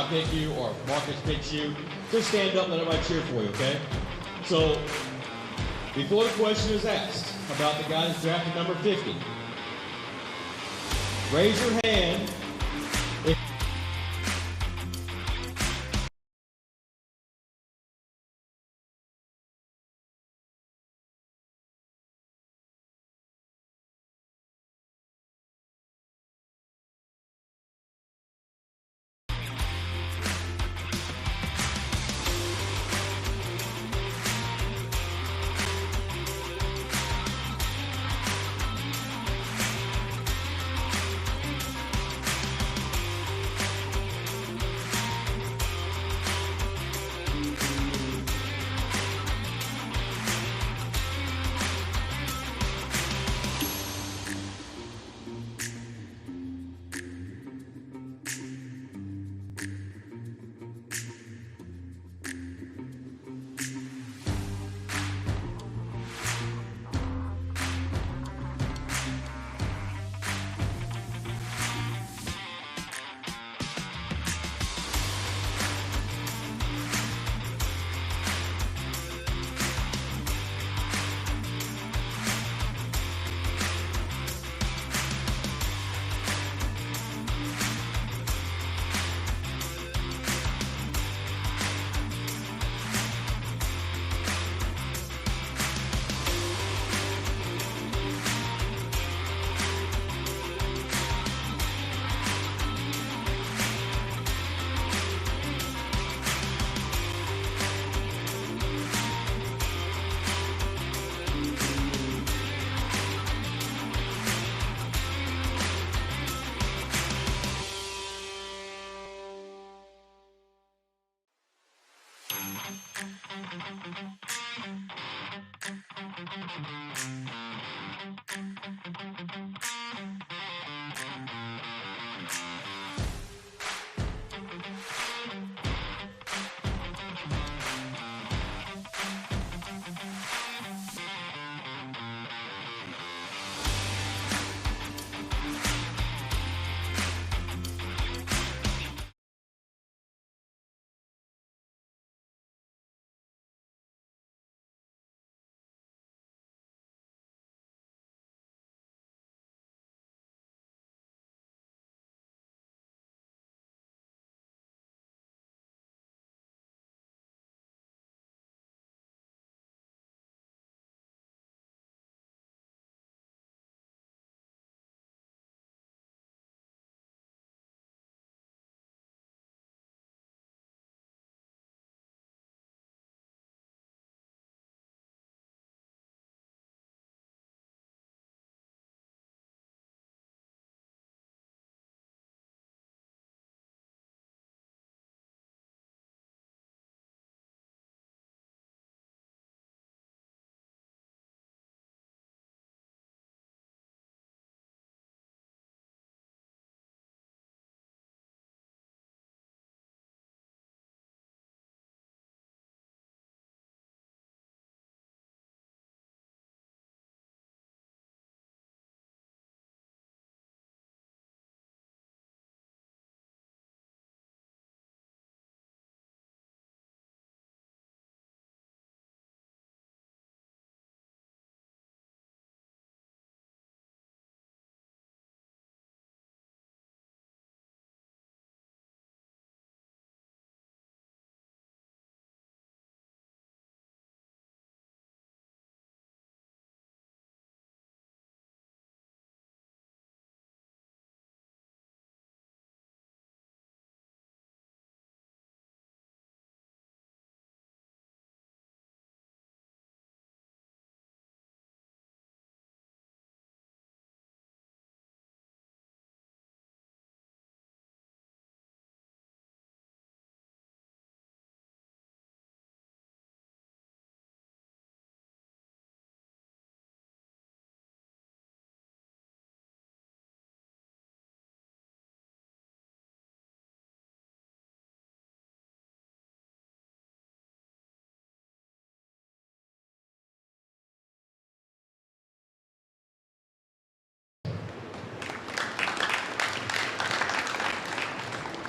I pick you or Marcus picks you, just stand up and let everybody cheer for you, okay? So, before the question is asked about the guy that's drafted number 50, raise your hand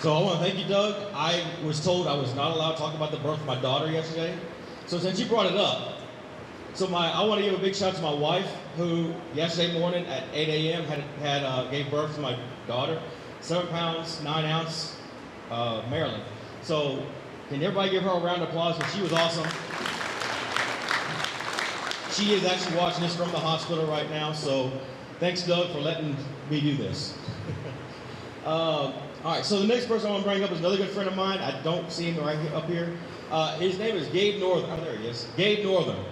So I want to thank you, Doug. I was told I was not allowed to talk about the birth of my daughter yesterday. So since you brought it up, I want to give a big shout out to my wife, who yesterday morning at 8 a.m. gave birth to my daughter, 7 pounds, 9 ounce, Maryland. So can everybody give her a round of applause, because she was awesome. She is actually watching this from the hospital right now, so thanks, Doug, for letting me do this. All right, so the next person I want to bring up is another good friend of mine. I don't see him right up here. His name is Gabe Northern. Oh, there he is. Gabe Northern.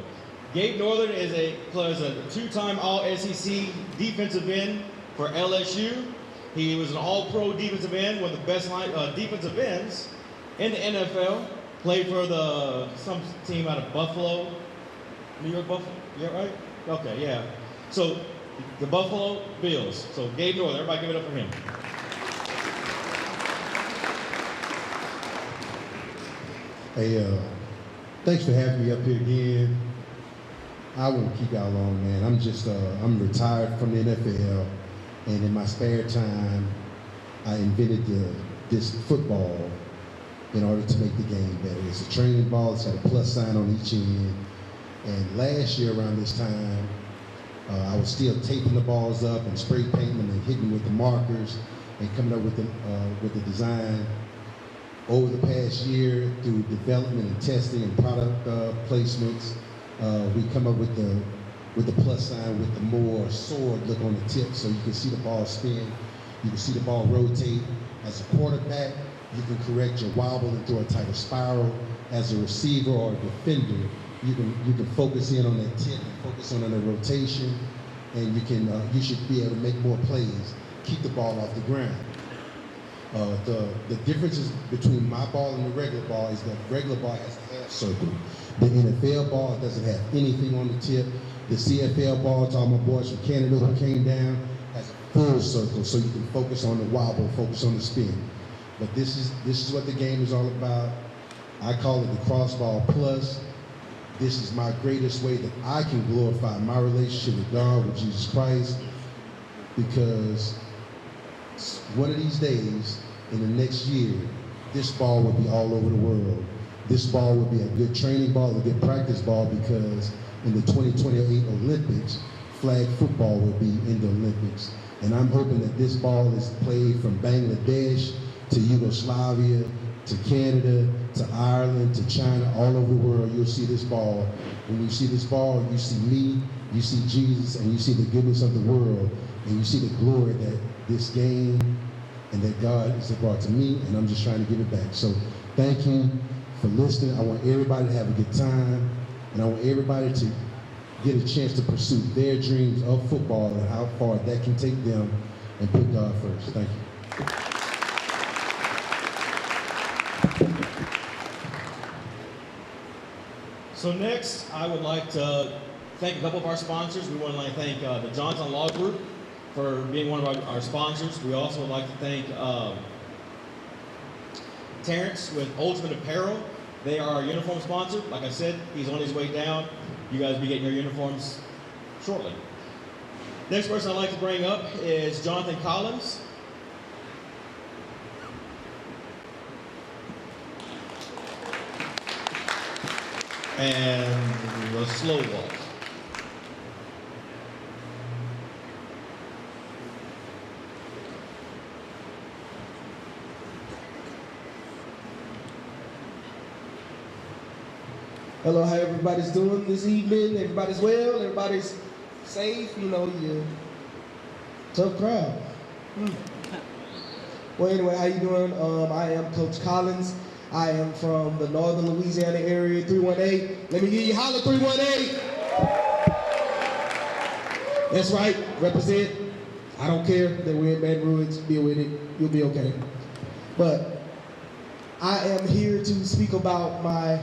Gabe Northern is a 2-time All-SEC defensive end for LSU. He was an All-Pro defensive end, one of the best defensive ends in the NFL. Played for some team out of Buffalo, New York Buffalo. Yeah, right? Okay, yeah. So the Buffalo Bills. So Gabe Northern, everybody give it up for him. Hey, thanks for having me up here again. I won't keep y'all long, man. I'm retired from the NFL, and in my spare time, I invented this football in order to make the game better. It's a training ball. It's got a plus sign on each end. And last year around this time, I was still taping the balls up and spray painting them and hitting them with the markers and coming up with the design. Over the past year, through development and testing and product placements, we come up with the plus sign with the more sword look on the tip, so you can see the ball spin, you can see the ball rotate. As a quarterback, you can correct your wobble and throw a tighter spiral. As a receiver or a defender, you can focus in on that tip and focus on the rotation, and you should be able to make more plays, keep the ball off the ground. The differences between my ball and the regular ball is that the regular ball has a half circle. The NFL ball doesn't have anything on the tip. The CFL ball, to all my boys from Canada who came down, has a full circle, so you can focus on the wobble, focus on the spin. But this is what the game is all about. I call it the crossball plus. This is my greatest way that I can glorify my relationship with God, with Jesus Christ, because one of these days, in the next year, this ball will be all over the world. This ball will be a good training ball, a good practice ball, because in the 2028 Olympics, flag football will be in the Olympics. And I'm hoping that this ball is played from Bangladesh to Yugoslavia, to Canada, to Ireland, to China, all over the world. You'll see this ball. When you see this ball, you see me, you see Jesus, and you see the goodness of the world, and you see the glory that this game and that God has brought to me, and I'm just trying to give it back. So thank you for listening. I want everybody to have a good time, and I want everybody to get a chance to pursue their dreams of football and how far that can take them, and put God first. Thank you. So next, I would like to thank a couple of our sponsors. We want to thank the Johnson Law Group for being one of our sponsors. We also would like to thank Terrence with Ultimate Apparel. They are our uniform sponsor. Like I said, he's on his way down. You guys will be getting your uniforms shortly. Next person I'd like to bring up is Jonathan Collins. And the slow walk. Hello, how everybody's doing this evening? Everybody's well? Everybody's safe? You know, you tough crowd. Well, anyway, how you doing? I am Coach Collins. I am from the northern Louisiana area, 318. Let me hear you holler, 318. That's right, represent. I don't care that we're in Baton Rouge, deal with it, you'll be okay. But I am here to speak about my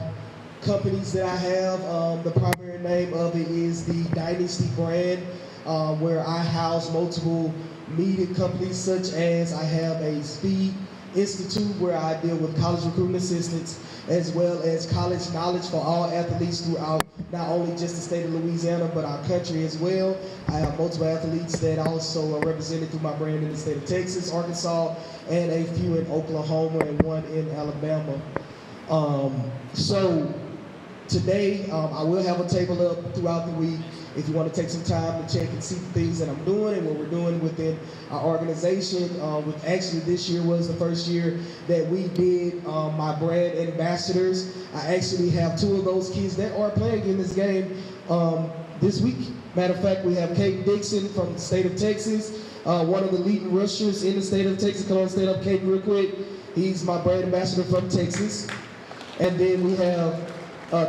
companies that I have. The primary name of it is the Dynasty brand, where I house multiple media companies, such as I have a Speed Institute where I deal with college recruitment assistants, as well as college knowledge for all athletes throughout not only just the state of Louisiana, but our country as well. I have multiple athletes that also are represented through my brand in the state of Texas, Arkansas, and a few in Oklahoma and one in Alabama. So today, I will have a table up throughout the week if you want to take some time to check and see the things that I'm doing and what we're doing within our organization. Actually, this year was the first year that we did my brand ambassadors. I actually have 2 of those kids that are playing in this game this week. Matter of fact, we have Caden Dixon from the state of Texas, one of the leading rushers in the state of Texas. Come on, stand up, Caden, real quick. He's my brand ambassador from Texas. And then we have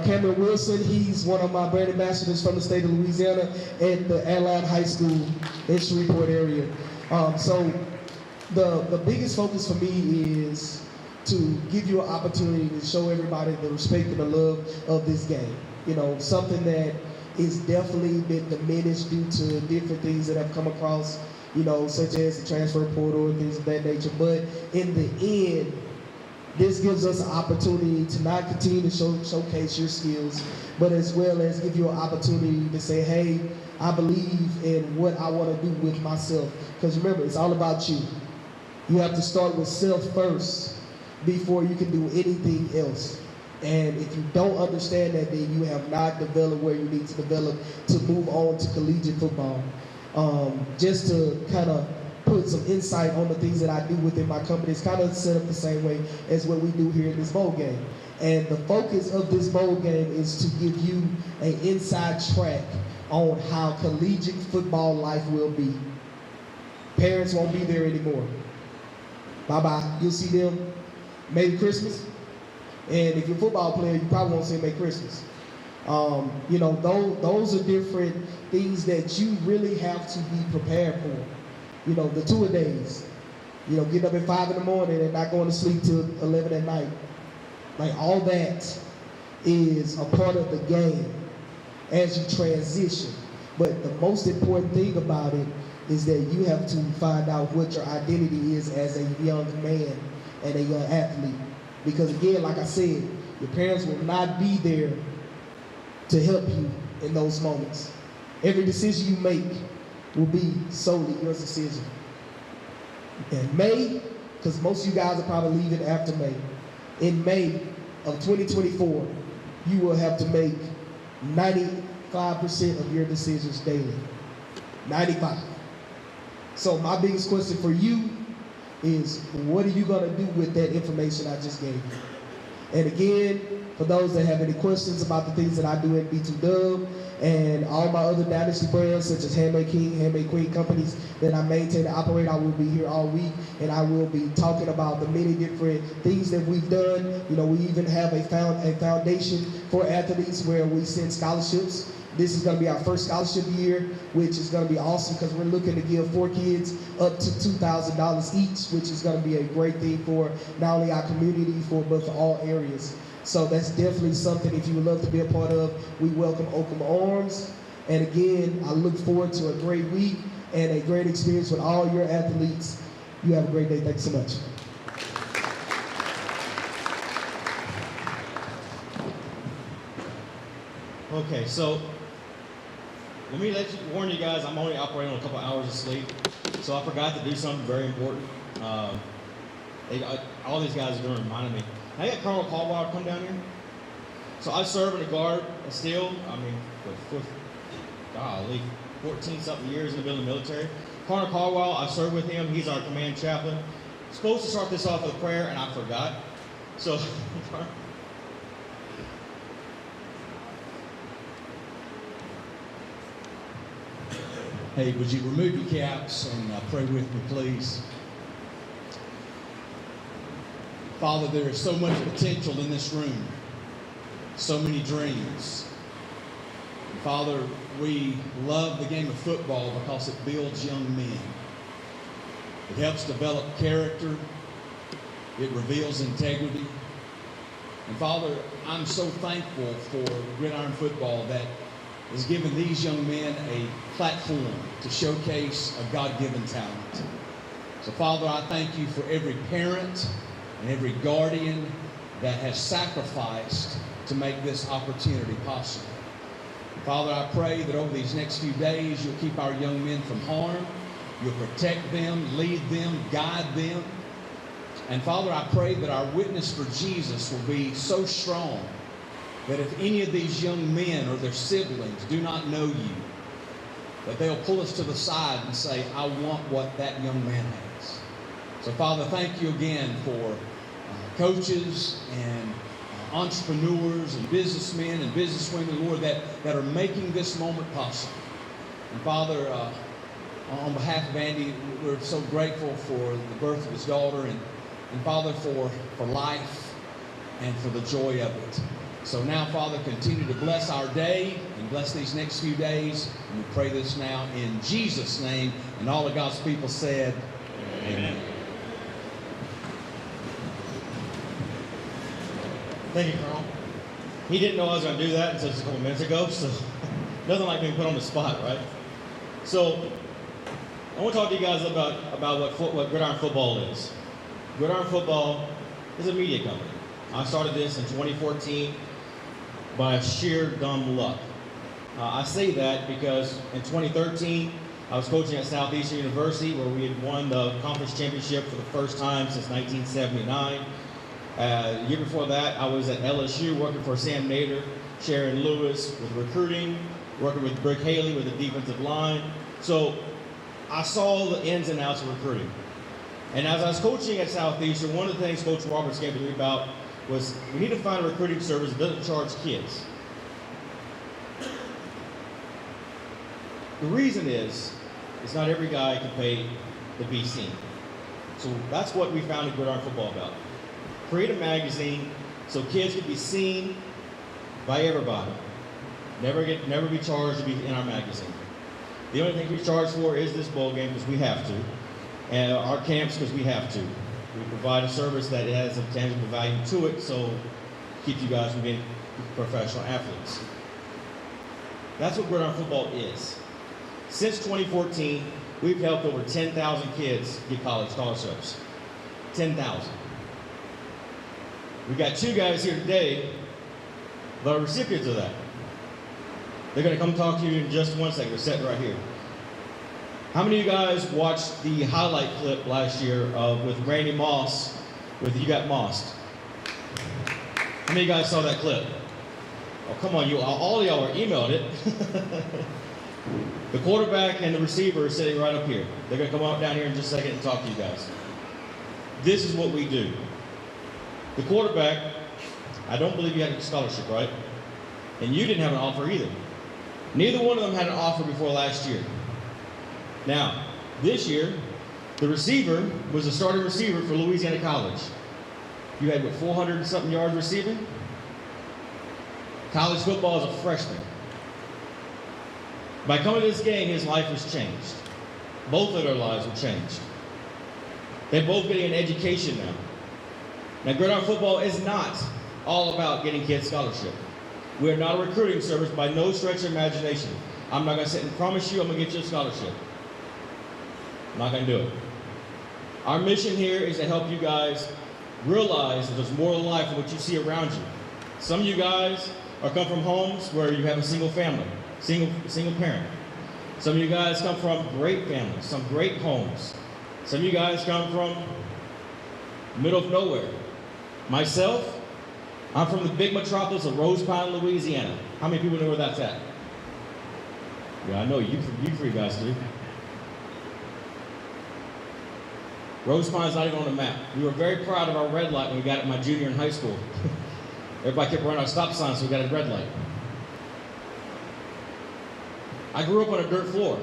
Cameron Wilson. He's one of my brand ambassadors from the state of Louisiana at the Adeline High School in Shreveport area. So the biggest focus for me is to give you an opportunity to show everybody the respect and the love of this game. You know, something that is definitely been diminished due to different things that have come across, you know, such as the transfer portal and things of that nature. But in the end, this gives us an opportunity to not continue to showcase your skills, but as well as give you an opportunity to say, hey, I believe in what I want to do with myself. Because remember, it's all about you. You have to start with self first before you can do anything else. And if you don't understand that, then you have not developed where you need to develop to move on to collegiate football. Just to kind of put some insight on the things that I do within my company. It's kind of set up the same way as what we do here in this bowl game. And the focus of this bowl game is to give you an inside track on how collegiate football life will be. Parents won't be there anymore. Bye-bye. You'll see them maybe Christmas. And if you're a football player, you probably won't see them at Christmas. You know, those are different things that you really have to be prepared for. You know, the two-a-days, you know, getting up at 5 in the morning and not going to sleep till 11 at night. Like, all that is a part of the game as you transition. But the most important thing about it is that you have to find out what your identity is as a young man and a young athlete. Because again, like I said, your parents will not be there to help you in those moments. Every decision you make will be solely your decision. In May, because most of you guys are probably leaving after May, in May of 2024, you will have to make 95% of your decisions daily. 95. So my biggest question for you is, what are you going to do with that information I just gave you? And again, for those that have any questions about the things that I do at B2Dub and all my other Dynasty brands such as Handmade King, Handmade Queen companies that I maintain and operate, I will be here all week and I will be talking about the many different things that we've done. You know, we even have a foundation for athletes where we send scholarships. This is going to be our first scholarship year, which is going to be awesome because we're looking to give 4 kids up to $2,000 each, which is going to be a great thing for not only our community, but for all areas. So that's definitely something, if you would love to be a part of, we welcome open arms. And again, I look forward to a great week and a great experience with all your athletes. You have a great day. Thank you so much. Okay, so let me warn you guys, I'm only operating on a couple hours of sleep. So I forgot to do something very important. All these guys are doing reminding me. I got Colonel Caldwell to come down here. So I serve in the Guard still, I mean, for 14-something years in the military. Colonel Caldwell, I serve with him. He's our command chaplain. Supposed to start this off with a prayer, and I forgot. So, hey, would you remove your caps and pray with me, please? Father, there is so much potential in this room, so many dreams. And Father, we love the game of football because it builds young men. It helps develop character. It reveals integrity. And Father, I'm so thankful for Gridiron football that has given these young men a platform to showcase a God-given talent. So Father, I thank you for every parent and every guardian that has sacrificed to make this opportunity possible. Father, I pray that over these next few days, you'll keep our young men from harm. You'll protect them, lead them, guide them. And Father, I pray that our witness for Jesus will be so strong that if any of these young men or their siblings do not know you, that they'll pull us to the side and say, I want what that young man has. So Father, thank you again for coaches and entrepreneurs and businessmen and businesswomen, Lord, that are making this moment possible. And Father, on behalf of Andy, we're so grateful for the birth of his daughter and Father, for life and for the joy of it. So now, Father, continue to bless our day and bless these next few days. And we pray this now in Jesus' name. And all of God's people said, Amen. Thank you, Carl. He didn't know I was going to do that until just a couple minutes ago, so nothing like being put on the spot, right? So I want to talk to you guys about what Gridiron Football is. Gridiron Football is a media company. I started this in 2014 by sheer dumb luck. I say that because in 2013, I was coaching at Southeastern University where we had won the conference championship for the first time since 1979. The year before that, I was at LSU working for Sam Nader, Sharon Lewis with recruiting, working with Brick Haley with the defensive line. So I saw the ins and outs of recruiting. And as I was coaching at Southeastern, one of the things Coach Roberts came to me about was we need to find a recruiting service that doesn't charge kids. The reason is not every guy can pay to be seen. So that's what we founded Gridiron Football about. Create a magazine so kids can be seen by everybody. Never be charged to be in our magazine. The only thing we charge for is this bowl game because we have to, and our camps because we have to. We provide a service that has a tangible value to it, so it keeps you guys from being professional athletes. That's what Gridiron Football is. Since 2014, we've helped over 10,000 kids get college scholarships. 10,000. We got two guys here today that are recipients of that. They're going to come talk to you in just 1 second. They're sitting right here. How many of you guys watched the highlight clip last year with Randy Moss with You Got Mossed? How many of you guys saw that clip? Oh, come on, all of y'all are emailed it. The quarterback and the receiver are sitting right up here. They're going to come out down here in just a second and talk to you guys. This is what we do. The quarterback, I don't believe you had a scholarship, right? And you didn't have an offer either. Neither one of them had an offer before last year. Now, this year, the receiver was a starting receiver for Louisiana College. You had, 400 and something yards receiving? College football as a freshman. By coming to this game, his life was changed. Both of their lives were changed. They're both getting an education now. Now, Gridiron Football is not all about getting kids scholarship. We are not a recruiting service by no stretch of imagination. I'm not going to sit and promise you I'm going to get you a scholarship. I'm not going to do it. Our mission here is to help you guys realize that there's more to life than what you see around you. Some of you guys are come from homes where you have a single family, single parent. Some of you guys come from great families, some great homes. Some of you guys come from middle of nowhere. Myself, I'm from the big metropolis of Rose Pine, Louisiana. How many people know where that's at? Yeah, I know you three guys do. Rose Pine's not even on the map. We were very proud of our red light when we got it my junior in high school. Everybody kept running our stop signs, so we got a red light. I grew up on a dirt floor.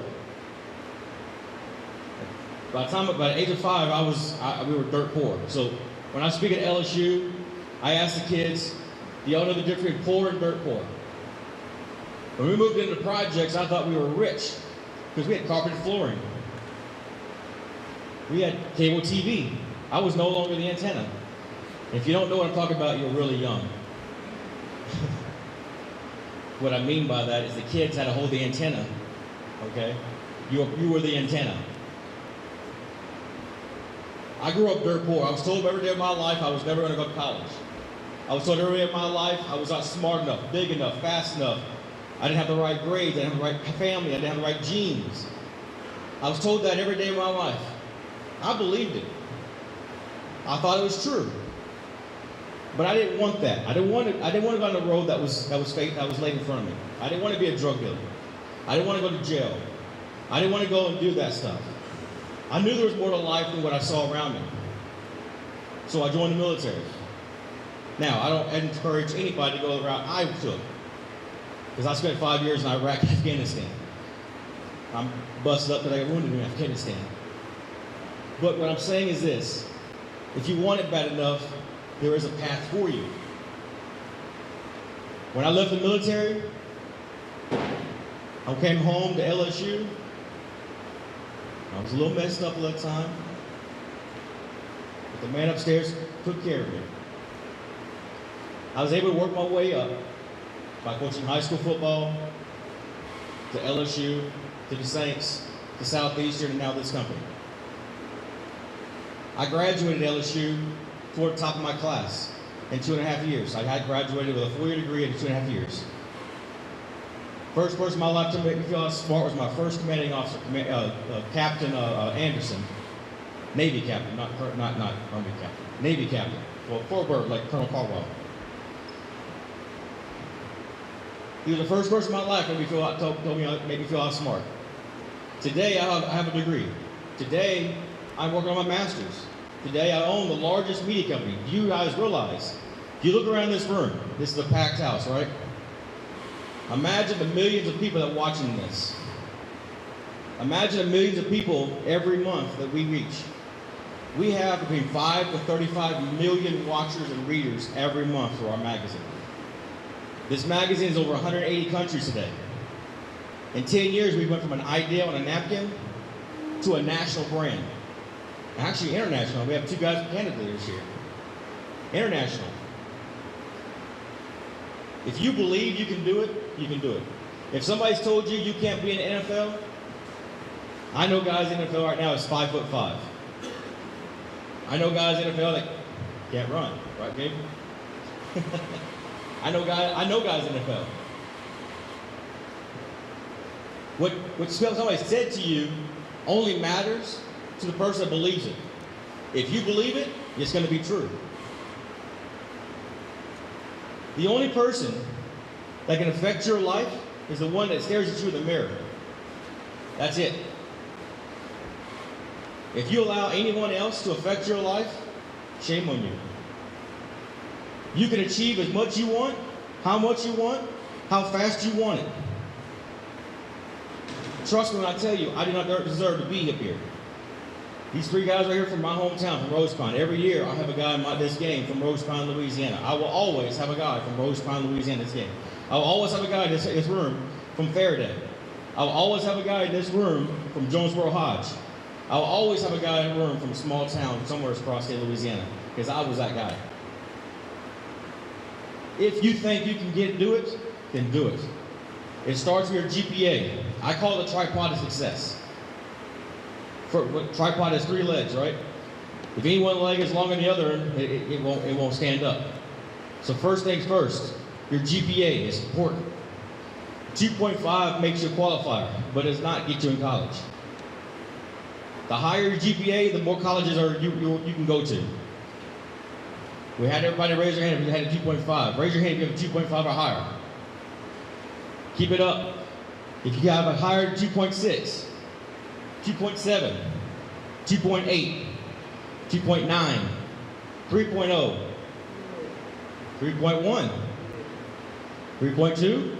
By the age of 5, we were dirt poor. So when I speak at LSU, I ask the kids, do y'all know the difference between poor and dirt poor? When we moved into the projects, I thought we were rich because we had carpeted flooring. We had cable TV. I was no longer the antenna. If you don't know what I'm talking about, you're really young. What I mean by that is the kids had to hold the antenna, okay? You were the antenna. I grew up dirt poor. I was told every day of my life I was never going to go to college. I was told every day of my life I was not smart enough, big enough, fast enough, I didn't have the right grades, I didn't have the right family, I didn't have the right genes. I was told that every day of my life. I believed it. I thought it was true. But I didn't want that. I didn't want to go down the road that was laid in front of me. I didn't want to be a drug dealer. I didn't want to go to jail. I didn't want to go and do that stuff. I knew there was more to life than what I saw around me. So I joined the military. Now, I don't encourage anybody to go the route I took, because I spent 5 years in Iraq and Afghanistan. I'm busted up because I got wounded in Afghanistan. But what I'm saying is this: if you want it bad enough, there is a path for you. When I left the military, I came home to LSU. I was a little messed up at that time, but the man upstairs took care of me. I was able to work my way up by coaching high school football, to LSU, to the Saints, to Southeastern, and now this company. I graduated LSU toward the top of my class in 2.5 years. I had graduated with a 4-year degree in 2.5 years. First person in my life to make me feel smart was my first commanding officer, Captain Anderson, Navy captain, not Army captain, Navy captain. Well, forward like Colonel Caldwell. He was the first person in my life that made me feel out smart. Today I have a degree. Today I'm working on my master's. Today I own the largest media company. Do you guys realize? If you look around this room, this is a packed house, right? Imagine the millions of people that are watching this. Imagine the millions of people every month that we reach. We have between 5 to 35 million watchers and readers every month for our magazine. This magazine is over 180 countries today. In 10 years, we went from an idea on a napkin to a national brand. Actually, international. We have 2 guys from Canada this year. International. If you believe you can do it, you can do it. If somebody's told you you can't be in the NFL, I know guys in the NFL right now is 5'5". I know guys in the NFL that can't run, right, Gabe? I know guys in the NFL. What somebody said to you only matters to the person that believes it. If you believe it, it's going to be true. The only person that can affect your life is the one that stares at you in the mirror. That's it. If you allow anyone else to affect your life, shame on you. You can achieve as much you want, how much you want, how fast you want it. Trust me when I tell you, I do not deserve to be up here. These 3 guys right here from my hometown, from Rose Pine. Every year I have a guy in this game from Rose Pine, Louisiana. I will always have a guy from Rose Pine, Louisiana in this game. I will always have a guy in this room from Faraday. I will always have a guy in this room from Jonesboro Hodge. I will always have a guy in a room from a small town somewhere across state Louisiana, because I was that guy. If you think you can do it, then do it. It starts with your GPA. I call it a tripod of success. Tripod has 3 legs, right? If any one leg is longer than the other, it won't stand up. So first things first, your GPA is important. 2.5 makes you a qualifier, but does not get you in college. The higher your GPA, the more colleges you can go to. We had everybody raise their hand if you had a 2.5. Raise your hand if you have a 2.5 or higher. Keep it up. If you have a higher 2.6, 2.7, 2.8, 2.9, 3.0, 3.1, 3.2,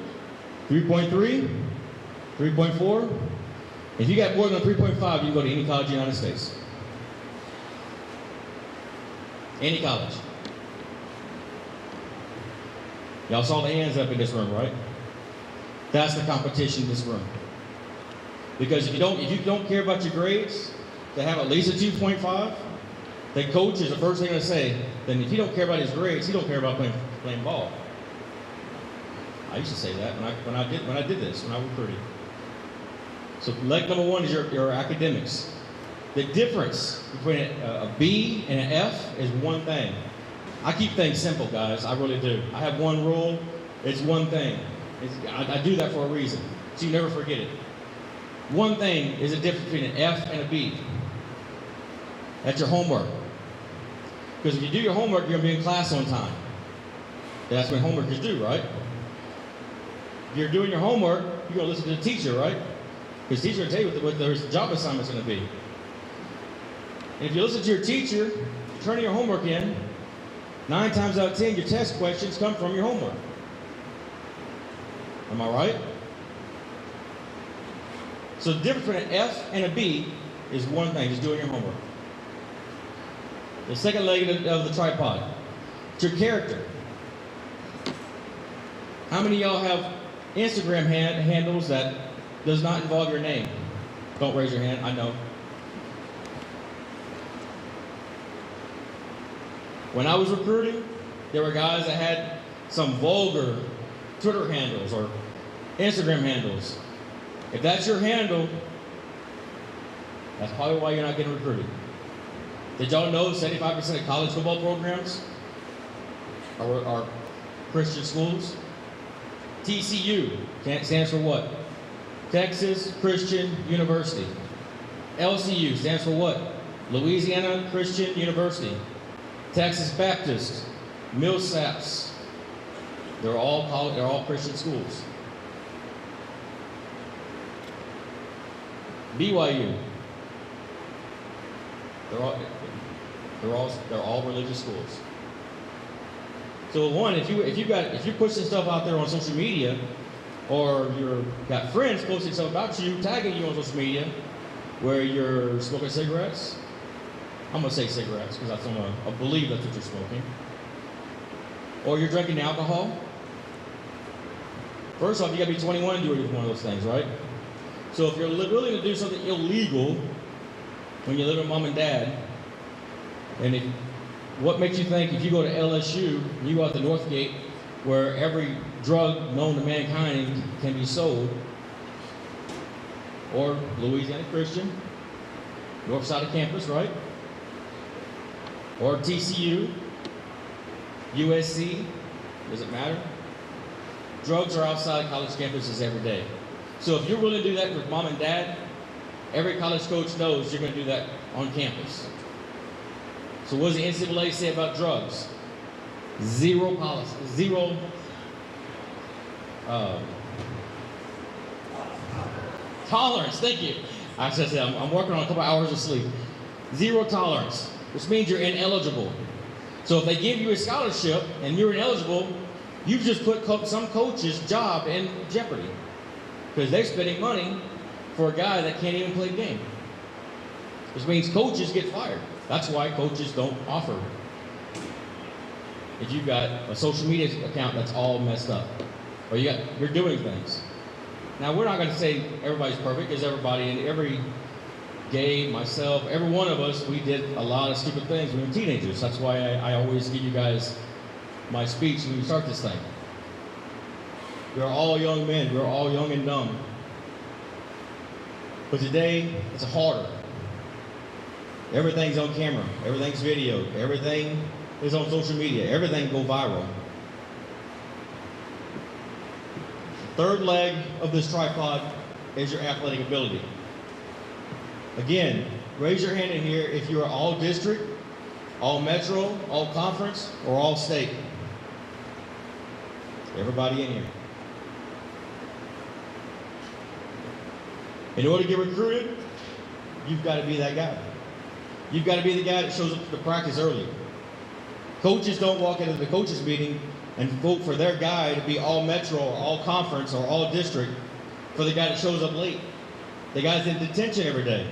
3.3, 3.4. If you got more than a 3.5, you can go to any college in the United States. Any college. Y'all saw the hands up in this room, right? That's the competition in this room. Because if you don't care about your grades, to have at least a 2.5, the coach is the first thing to say, then if you don't care about his grades, he don't care about playing ball. I used to say that when I did this, when I recruited. So leg number 1 is your academics. The difference between a B and an F is one thing. I keep things simple, guys. I really do. I have one rule. It's one thing. I do that for a reason, so you never forget it. One thing is a difference between an F and a B. That's your homework. Because if you do your homework, you're going to be in class on time. That's what homework is due, right? If you're doing your homework, you're going to listen to the teacher, right? Because the teacher will tell you what their job assignment's going to be. And if you listen to your teacher, turning your homework in, 9 times out of 10, your test questions come from your homework. Am I right? So the difference between an F and a B is one thing, just doing your homework. The second leg of the tripod, it's your character. How many of y'all have Instagram handles that does not involve your name? Don't raise your hand, I know. When I was recruiting, there were guys that had some vulgar Twitter handles or Instagram handles. If that's your handle, that's probably why you're not getting recruited. Did y'all know 75% of college football programs are Christian schools? TCU stands for what? Texas Christian University. LCU stands for what? Louisiana Christian University. Texas Baptist, Millsaps. They're all Christian schools. BYU. They're all religious schools. So one, if you're pushing stuff out there on social media, or you've got friends posting stuff about you, tagging you on social media, where you're smoking cigarettes, I'm gonna say cigarettes because I believe that's what you're smoking, or you're drinking alcohol. First off, you gotta be 21 to do one of those things, right? So if you're willing to do something illegal when you live with mom and dad, and what makes you think if you go to LSU, you go out the North Gate, where every drug known to mankind can be sold, or Louisiana Christian, north side of campus, right? Or TCU, USC, does it matter? Drugs are outside college campuses every day. So if you're willing to do that with mom and dad, every college coach knows you're going to do that on campus. So what does the NCAA say about drugs? Zero policy, zero tolerance. Thank you. I said I'm working on a couple hours of sleep. Zero tolerance, which means you're ineligible. So if they give you a scholarship and you're ineligible, you've just put some coach's job in jeopardy because they're spending money for a guy that can't even play the game. Which means coaches get fired. That's why coaches don't offer. If you've got a social media account that's all messed up, or you're doing things. Now we're not going to say everybody's perfect, because everybody, and every gay, myself, every one of us, we did a lot of stupid things when we were teenagers. That's why I always give you guys my speech when we start this thing. We're all young men. We're all young and dumb. But today, it's harder. Everything's on camera. Everything's videoed. Everything is on social media. Everything go viral. Third leg of this tripod is your athletic ability. Again, raise your hand in here if you're all district, all metro, all conference, or all state. Everybody in here. In order to get recruited, you've got to be that guy. You've got to be the guy that shows up to practice early. Coaches don't walk into the coaches meeting and vote for their guy to be all metro or all conference or all district for the guy that shows up late. The guy's in detention every day.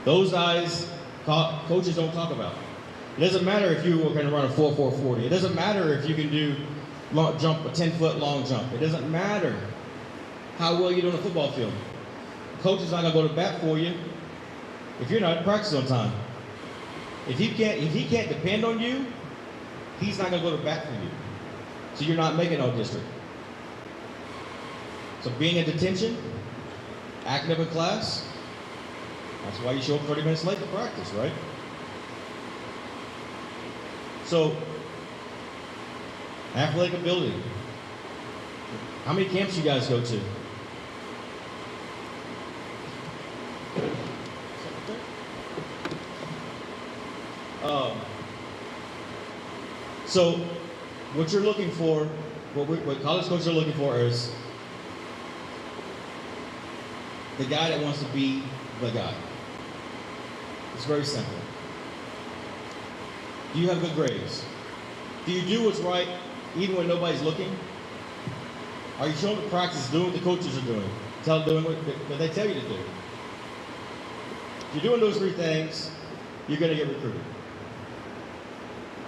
Those guys, coaches don't talk about. It doesn't matter if you are going to run a 4.40. It doesn't matter if you can do a 10-foot long jump. It doesn't matter how well you do on the football field. The coach is not going to go to bat for you if you're not at practice on time. If he can't depend on you, he's not going to go to bat for you. So you're not making all district. So being in detention, acting up in class, that's why you show up 30 minutes late to practice, right? athletic ability. How many camps you guys go to? So what you're looking for, what college coaches are looking for is the guy that wants to be the guy. It's very simple. Do you have good grades? Do you do what's right even when nobody's looking? Are you showing up to practice doing what the coaches are doing? Doing what they tell you to do? If you're doing those three things, you're going to get recruited.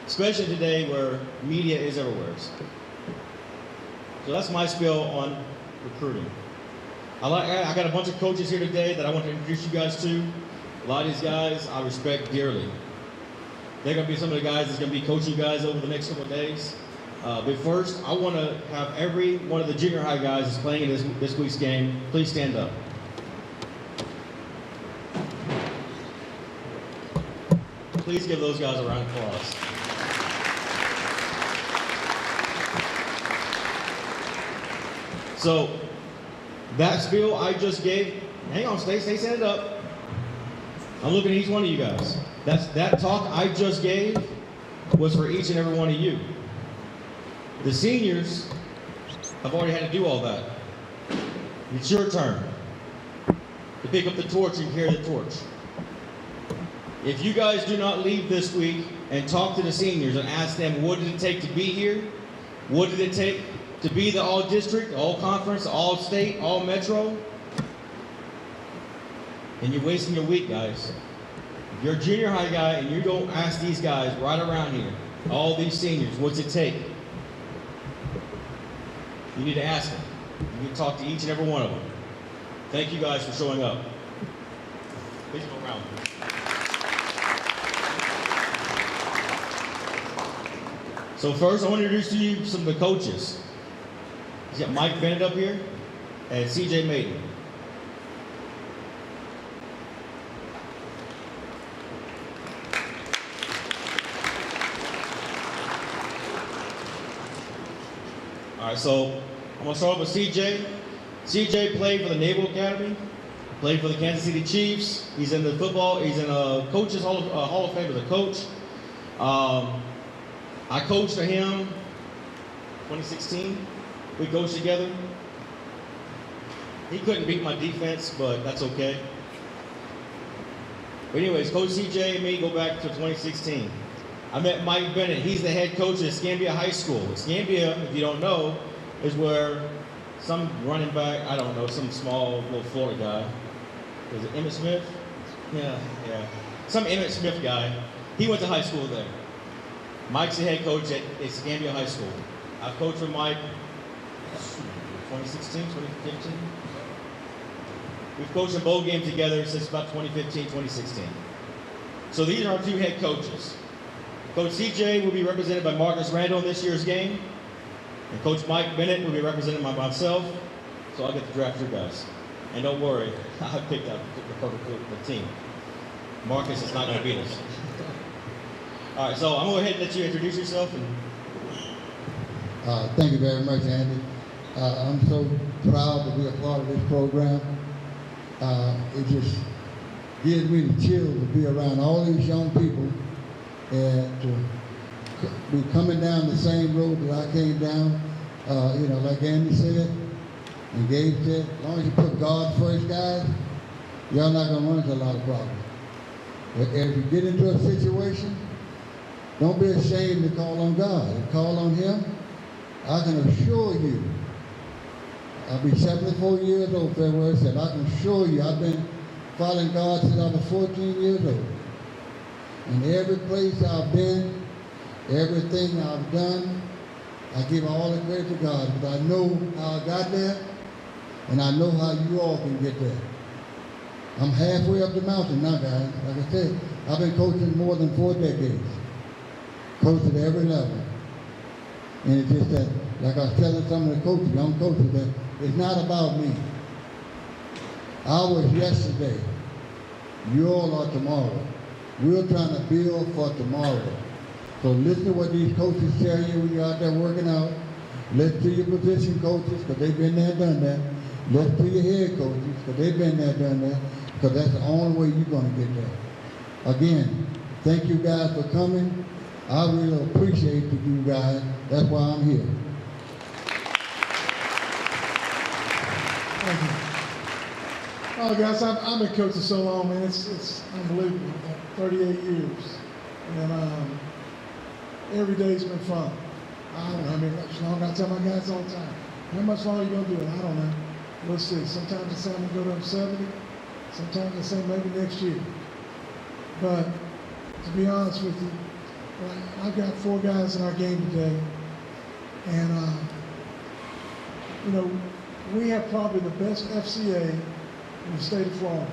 Especially today where media is everywhere. So that's my spiel on recruiting. I got a bunch of coaches here today that I want to introduce you guys to. A lot of these guys I respect dearly. They're going to be some of the guys that's going to be coaching you guys over the next couple of days. But first, I want to have every one of the junior high guys that's playing in this week's game, please stand up. Please give those guys a round of applause. So, that spiel I just gave, hang on, stay standing up. I'm looking at each one of you guys. That talk I just gave was for each and every one of you. The seniors have already had to do all that. It's your turn to pick up the torch and carry the torch. If you guys do not leave this week and talk to the seniors and ask them what did it take to be here, what did it take to be the all-district, all-conference, all-state, all-metro, and you're wasting your week, guys. If you're a junior high guy and you don't ask these guys right around here, all these seniors, what's it take? You need to ask them. You need to talk to each and every one of them. Thank you guys for showing up. Please go around. So first, I want to introduce to you some of the coaches. He's got Mike Bennett up here and CJ Maiden. All right, so I'm gonna start with CJ. CJ played for the Naval Academy, played for the Kansas City Chiefs. He's in the football. He's in a coaches Hall of Fame as a coach. I coached for him 2016. We coached together. He couldn't beat my defense, but that's okay. But anyways, Coach CJ and me go back to 2016. I met Mike Bennett. He's the head coach at Escambia High School. Escambia, if you don't know, is where some running back, I don't know, some small little Florida guy. Was it Emmitt Smith? Yeah. Some Emmitt Smith guy. He went to high school there. Mike's the head coach at Escambia High School. I've coached with Mike 2016, 2015. We've coached a bowl game together since about 2015, 2016. So these are our two head coaches. Coach CJ will be represented by Marcus Randall in this year's game. And Coach Mike Bennett will be represented by myself. So I'll get to draft your guys. And don't worry, I picked out the perfect team. Marcus is not going to beat us. All right, so I'm going to go ahead and let you introduce yourself. Thank you very much, Andy. I'm so proud to be a part of this program. It just gives me the chill to be around all these young people and to be coming down the same road that I came down. Like Andy said, and Gabe said, as long as you put God first, guys, y'all not going to run into a lot of problems. But if you get into a situation, don't be ashamed to call on God and call on Him. I can assure you, I'll be 74 years old February 7th. I can assure you I've been following God since I was 14 years old. And every place I've been, everything I've done, I give all the credit to God because I know how I got there and I know how you all can get there. I'm halfway up the mountain now, guys. Like I said, I've been coaching more than 4 decades. Coached at every level. And it's just that, like I was telling some of the coaches, young coaches, that it's not about me. I was yesterday. You all are tomorrow. We're trying to build for tomorrow. So listen to what these coaches tell you when you're out there working out. Listen to your position coaches, because they've been there, done that. Listen to your head coaches, because they've been there, done that. Because that's the only way you're going to get there. Again, thank you guys for coming. I really appreciate you guys. That's why I'm here. Thank you. Oh, guys, I've been coaching so long, man. It's unbelievable. 38 years, and every day's been fun. I don't know how much longer. I tell my guys all the time, how much longer you gonna do it? I don't know. We'll see. Sometimes I say I'm gonna go to 70. Sometimes I say maybe next year. But to be honest with you, I've got 4 guys in our game today, and you know, we have probably the best FCA in the state of Florida.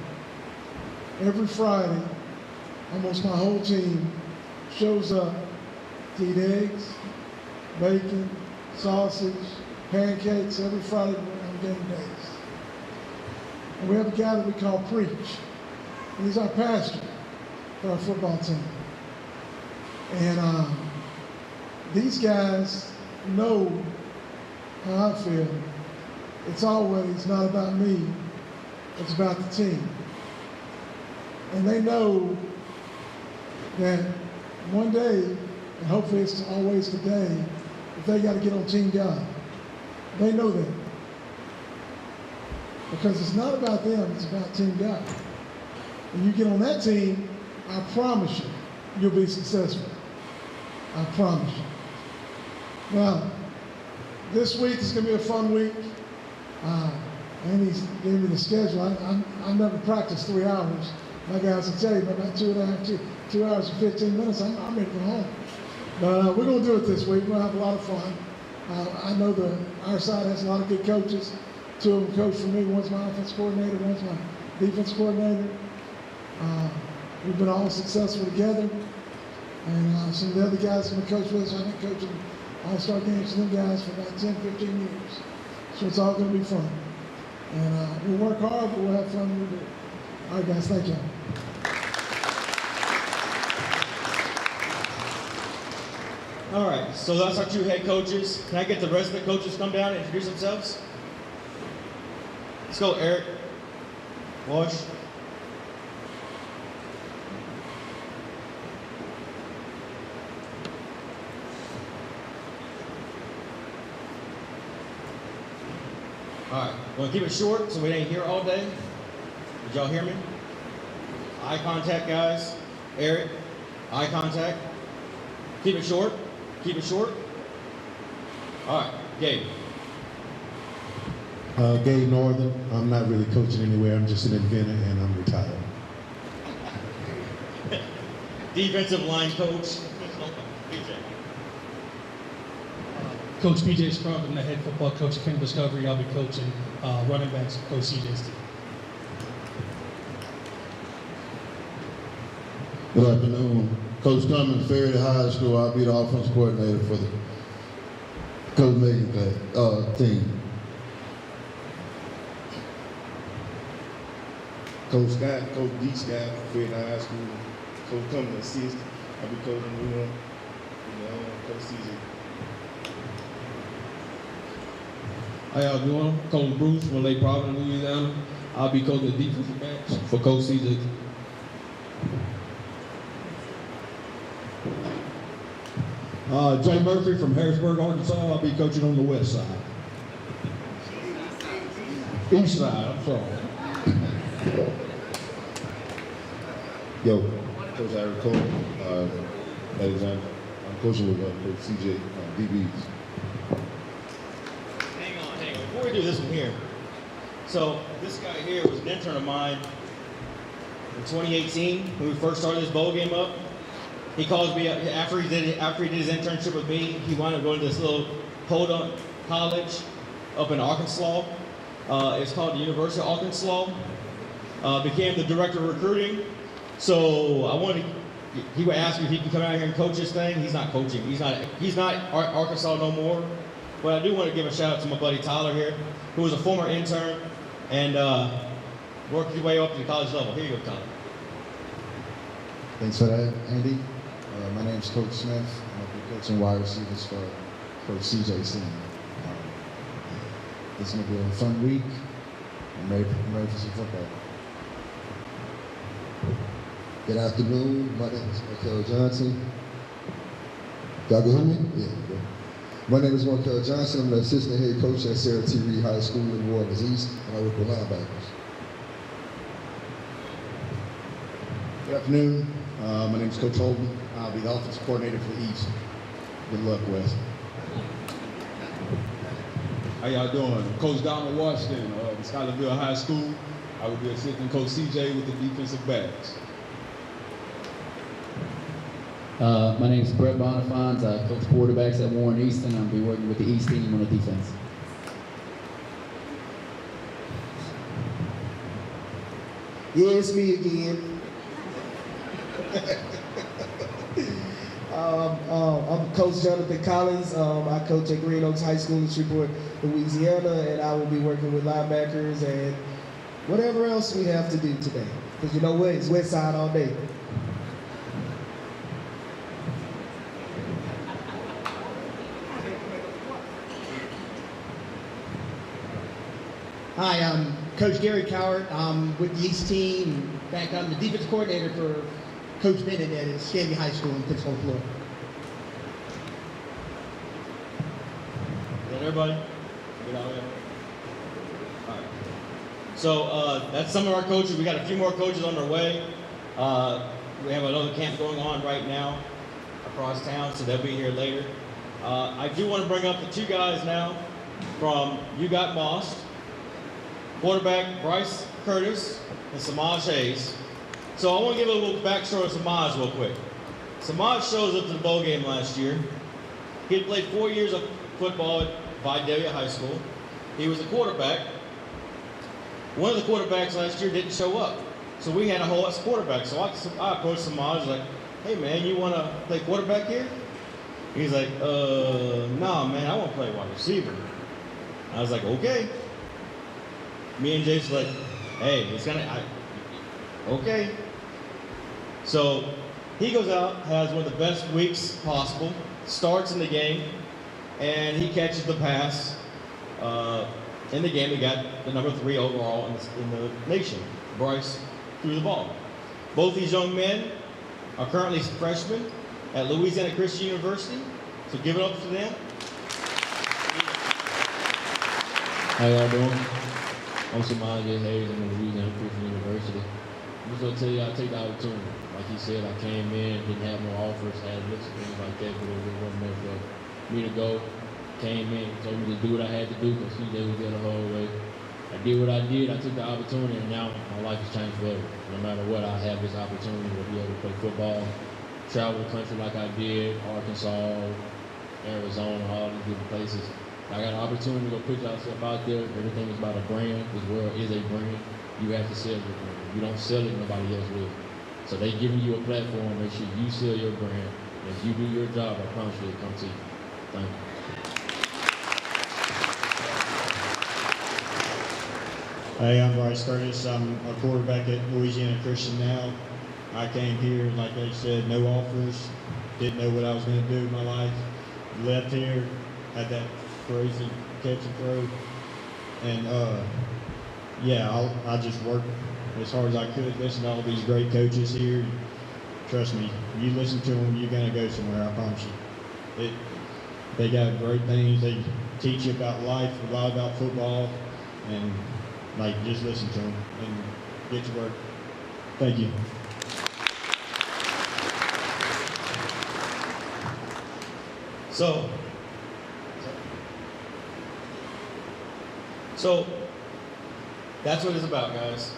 Every Friday, almost my whole team shows up to eat eggs, bacon, sausage, pancakes every Friday on game days. And we have a guy that we call Preach, and he's our pastor for our football team. And these guys know how I feel. It's always not about me, it's about the team. And they know that one day, and hopefully it's always today, if they got to get on Team God. They know that. Because it's not about them, it's about Team God. When you get on that team, I promise you, you'll be successful. I promise you. Now, this week is going to be a fun week. Andy's gave me the schedule. I never practiced 3 hours. My guys will tell you, about 2 hours and 15 minutes, I'm ready to go home. But we're going to do it this week. We're going to have a lot of fun. I know our side has a lot of good coaches. 2 of them coach for me. One's my offense coordinator, one's my defense coordinator. We've been all successful together. And some of the other guys have been coached with us. I've been coaching all-star games for them guys for about 10, 15 years. So it's all going to be fun. And we'll work hard, but we'll have fun when we do it. All right, guys, thank you. All right, so that's our 2 head coaches. Can I get the rest of the coaches to come down and introduce themselves? Let's go, Eric. Wash. All right, we're gonna keep it short so we ain't here all day. Did y'all hear me? Eye contact, guys. Eric, eye contact. Keep it short. Keep it short. All right, Gabe. Gabe Northern. I'm not really coaching anywhere. I'm just an inventor, and I'm retired. Defensive line coach. PJ. Coach PJ Scruggs, I'm the head football coach at Kingdom Discovery. I'll be coaching running backs, Coach CJ's team. Good afternoon. Coach Cummins, Ferry High School. I'll be the offensive coordinator for the Coach Megan team. Coach Scott, Coach D. Scott, Ferry High School. Coach Cummins, assist. I'll be coaching with him. Coach CJ. How y'all doing? Coach Bruce from Lake Providence, Louisiana. I'll be coaching the defensive backs for Coach CJ. Jay Murphy from Harrisburg, Arkansas. I'll be coaching on the west side. East side, I'm sorry. Yo, Coach Eric Cole, Alexander. I'm coaching with Coach CJ, DBs. Hang on. Before we do this one here, so this guy here was an intern of mine in 2018 when we first started this bowl game up. He calls me up after he did his internship with me. He wound up going to this little podunk college up in Arkansas. It's called the University of Arkansas. Became the director of recruiting. So he would ask me if he can come out here and coach this thing. He's not coaching. He's not Arkansas no more. But I do want to give a shout out to my buddy Tyler here, who was a former intern and worked his way up to the college level. Here you go, Tyler. Thanks for that, Andy. My name's Coach Smith. I'll be coaching wide receivers for Coach CJ Singh. It's going to be a fun week. I'm ready for some football. Good afternoon. My name is Markel Johnson. Y'all can hear me? Yeah. Good. My name is Markel Johnson. I'm the assistant head coach at Sarah T. Reed High School in New Orleans East, and I work with linebackers. Good afternoon. My name is Coach Holden. I'll be the offensive coordinator for the East. Good luck, Wes. How y'all doing? Coach Donald Washington, Schuylerville High School. I will be assisting Coach CJ with the defensive backs. My name is Brett Bonifant. I coach quarterbacks at Warren Easton. I'll be working with the East team on the defense. Yeah, it's me again. I'm Coach Jonathan Collins. I coach at Green Oaks High School in Shreveport, Louisiana, and I will be working with linebackers and whatever else we have to do today. Because you know what? It's West Side all day. Hi, I'm Coach Gary Cowart. I'm with the East team. In fact, I'm the defense coordinator for Coach Bennett at Scabby High School in Pittsburgh, Florida. Is that everybody? Get out there. All right. So that's some of our coaches. We got a few more coaches on their way. We have another camp going on right now across town, so they'll be here later. I do want to bring up the two guys now from You Got Mossed. Quarterback Bryce Curtis and Samaj Hayes. So I want to give a little backstory of Samaj real quick. Samaj shows up to the bowl game last year. He had played 4 years of football at Vidalia High School. He was a quarterback. One of the quarterbacks last year didn't show up. So we had a whole lot of quarterbacks. So I approached Samaj like, hey man, you want to play quarterback here? He's like, nah man, I want to play wide receiver. I was like, okay. Me and Jason like, hey, it's okay. So he goes out, has one of the best weeks possible, starts in the game, and he catches the pass. In the game, he got the number 3 overall in the nation. Bryce threw the ball. Both these young men are currently freshmen at Louisiana Christian University, so give it up to them. How y'all doing? I'm Samaj Hayes. I'm at Louisiana Christian University. I'm just gonna tell you, I take the opportunity. Like he said, I came in, didn't have no offers, had looks and things like that, but it wasn't meant for me to go. Came in, told me to do what I had to do because CJ was there the whole way. I did what I did. I took the opportunity, and now my life has changed forever. No matter what, I have this opportunity to be able to play football, travel the country like I did, Arkansas, Arizona, all these different places. I got an opportunity to go put yourself out there. Everything is about a brand. This world is a brand. You have to sell your brand. If you don't sell it, nobody else will. So they giving you a platform. Make sure you sell your brand. And if you do your job, I promise you it'll come to you. Thank you. Hey, I'm Bryce Curtis. I'm a quarterback at Louisiana Christian now. I came here, like they said, no offers. Didn't know what I was going to do in my life. Left here, had that crazy catch and throw. And yeah, I just worked as hard as I could, listen to all these great coaches here. Trust me, you listen to them, you're gonna go somewhere, I promise you. They got great things, they teach you about life, a lot about football, and like, just listen to them and get to work. Thank you. So that's what it's about, guys.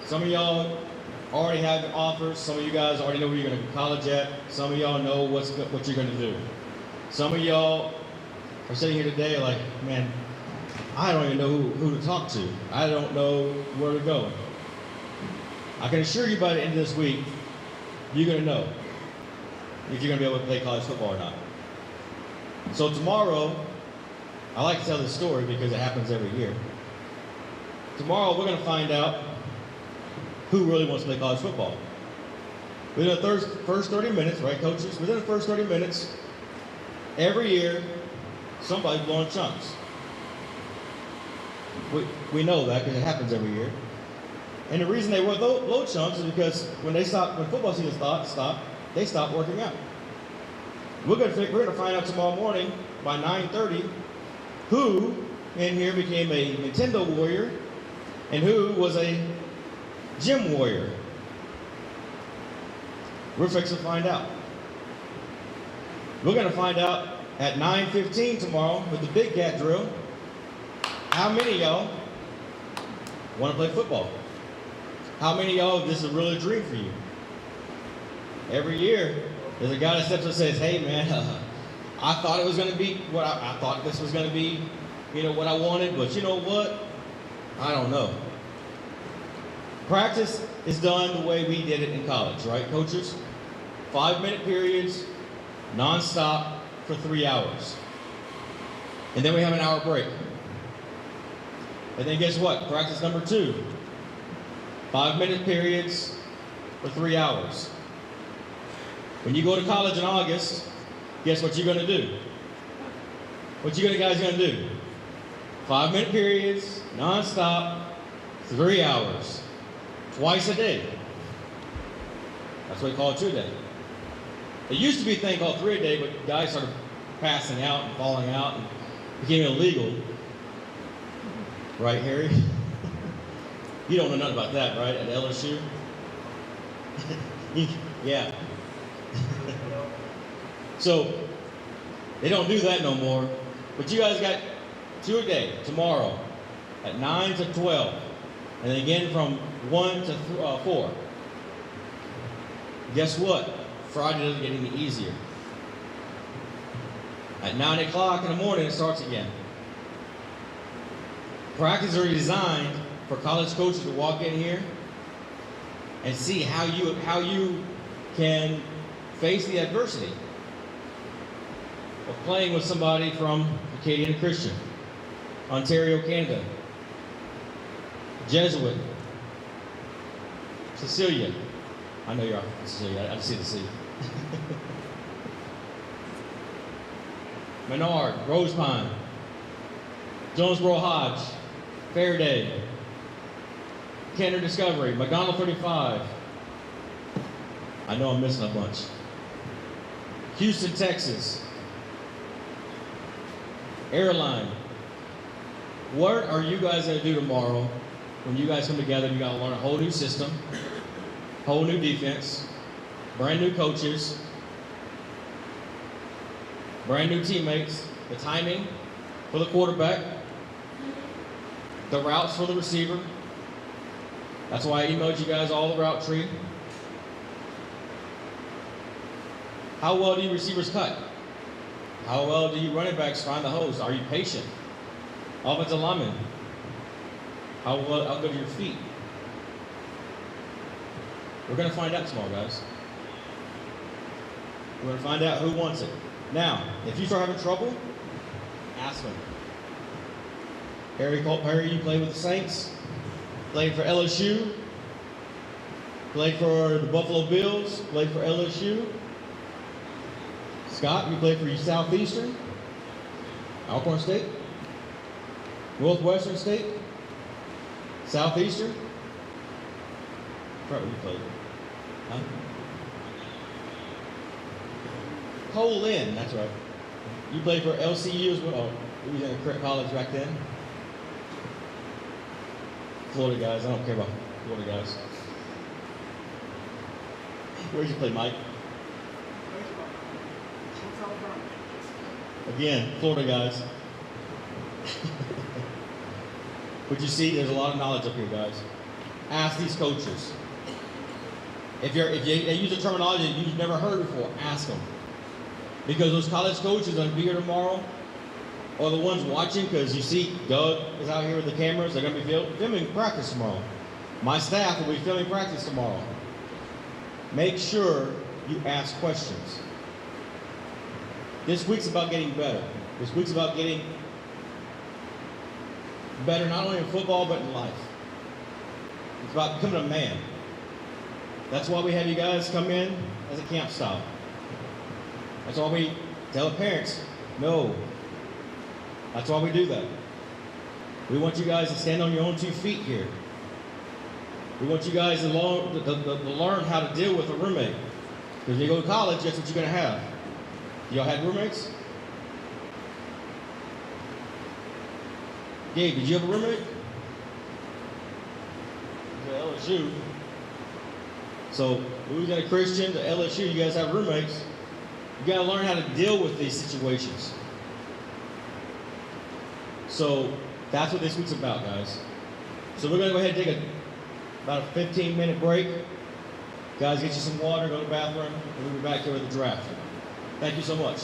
Some of y'all already have offers. Some of you guys already know where you're going to go to college at. Some of y'all know what you're going to do. Some of y'all are sitting here today like, man, I don't even know who to talk to. I don't know where to go. I can assure you by the end of this week, you're going to know if you're going to be able to play college football or not. So tomorrow, I like to tell this story because it happens every year. Tomorrow, we're going to find out who really wants to play college football. within the first 30 minutes, right, coaches? Within the first 30 minutes, every year, somebody's blowing chunks. We know that because it happens every year. And the reason they blow chunks is because when football season stopped, they stopped working out. We're gonna find out tomorrow morning by 9:30 who in here became a Nintendo warrior and who was a gym warrior. We're fixing to find out. We're gonna find out at 9:15 tomorrow with the Big Cat drill. How many of y'all want to play football? How many of y'all, this is really a dream for you? Every year, there's a guy that steps up and says, hey man, I thought it was going to be what I thought this was going to be, what I wanted, but you know what? I don't know. Practice is done the way we did it in college, right, coaches? 5-minute periods, non-stop for 3 hours. And then we have an hour break. And then guess what? Practice number 2. 5-minute periods for 3 hours. When you go to college in August, guess what you're going to do? What you guys going to do? 5-minute periods, non-stop, 3 hours. Twice a day. That's what we call it 2 a day. It used to be a thing called 3 a day, but guys started passing out and falling out and became illegal. Right, Harry? You don't know nothing about that, right, at LSU? Yeah. So, they don't do that no more. But you guys got 2 a day tomorrow at 9 to 12. And then again from 1 to 4. Guess what? Friday doesn't get any easier. At 9 o'clock in the morning, it starts again. Practices are designed for college coaches to walk in here and see how you can face the adversity of playing with somebody from Acadiana Christian, Ontario, Canada, Jesuit, Cecilia. I know you're Cecilia. I see the C. Menard, Rosepine, Jonesboro Hodge, Fairday, Kenner Discovery, McDonald 35. I know I'm missing a bunch. Houston, Texas. Airline. What are you guys going to do tomorrow when you guys come together? You got to learn a whole new system, whole new defense, brand new coaches, brand new teammates, the timing for the quarterback, the routes for the receiver. That's why I emailed you guys all the route tree. How well do you receivers cut? How well do you running backs find the holes? Are you patient? Offensive linemen, how good are your feet? We're going to find out tomorrow, guys. We're going to find out who wants it. Now, if you start having trouble, ask them. Harry, you played with the Saints, played for LSU, played for the Buffalo Bills, played for LSU. Scott, you played for Southeastern, Alcorn State, Northwestern State, Southeastern. Probably you played. Huh? Cole Lynn, that's right. You played for LCU as well. Oh, you was in college back then. Florida guys, I don't care about Florida guys. Where'd you play, Mike? Again, Florida guys. But you see, there's a lot of knowledge up here, guys. Ask these coaches. If they use a terminology you've never heard before, ask them. Because those college coaches are going to be here tomorrow, or the ones watching, because you see Doug is out here with the cameras. They're going to be filming practice tomorrow. My staff will be filming practice tomorrow. Make sure you ask questions. This week's about getting better. This week's about getting better not only in football, but in life. It's about becoming a man. That's why we have you guys come in as a camp style. That's why we tell the parents, no. That's why we do that. We want you guys to stand on your own 2 feet here. We want you guys to learn how to deal with a roommate. Because when you go to college, that's what you're going to have. Y'all had roommates? Gabe, did you have a roommate? At LSU. So, Louisiana Christian to LSU, you guys have roommates. You got to learn how to deal with these situations. So, that's what this week's about, guys. So, we're going to go ahead and take about a 15-minute break. Guys, get you some water, go to the bathroom, and we'll be back here with the draft. Thank you so much.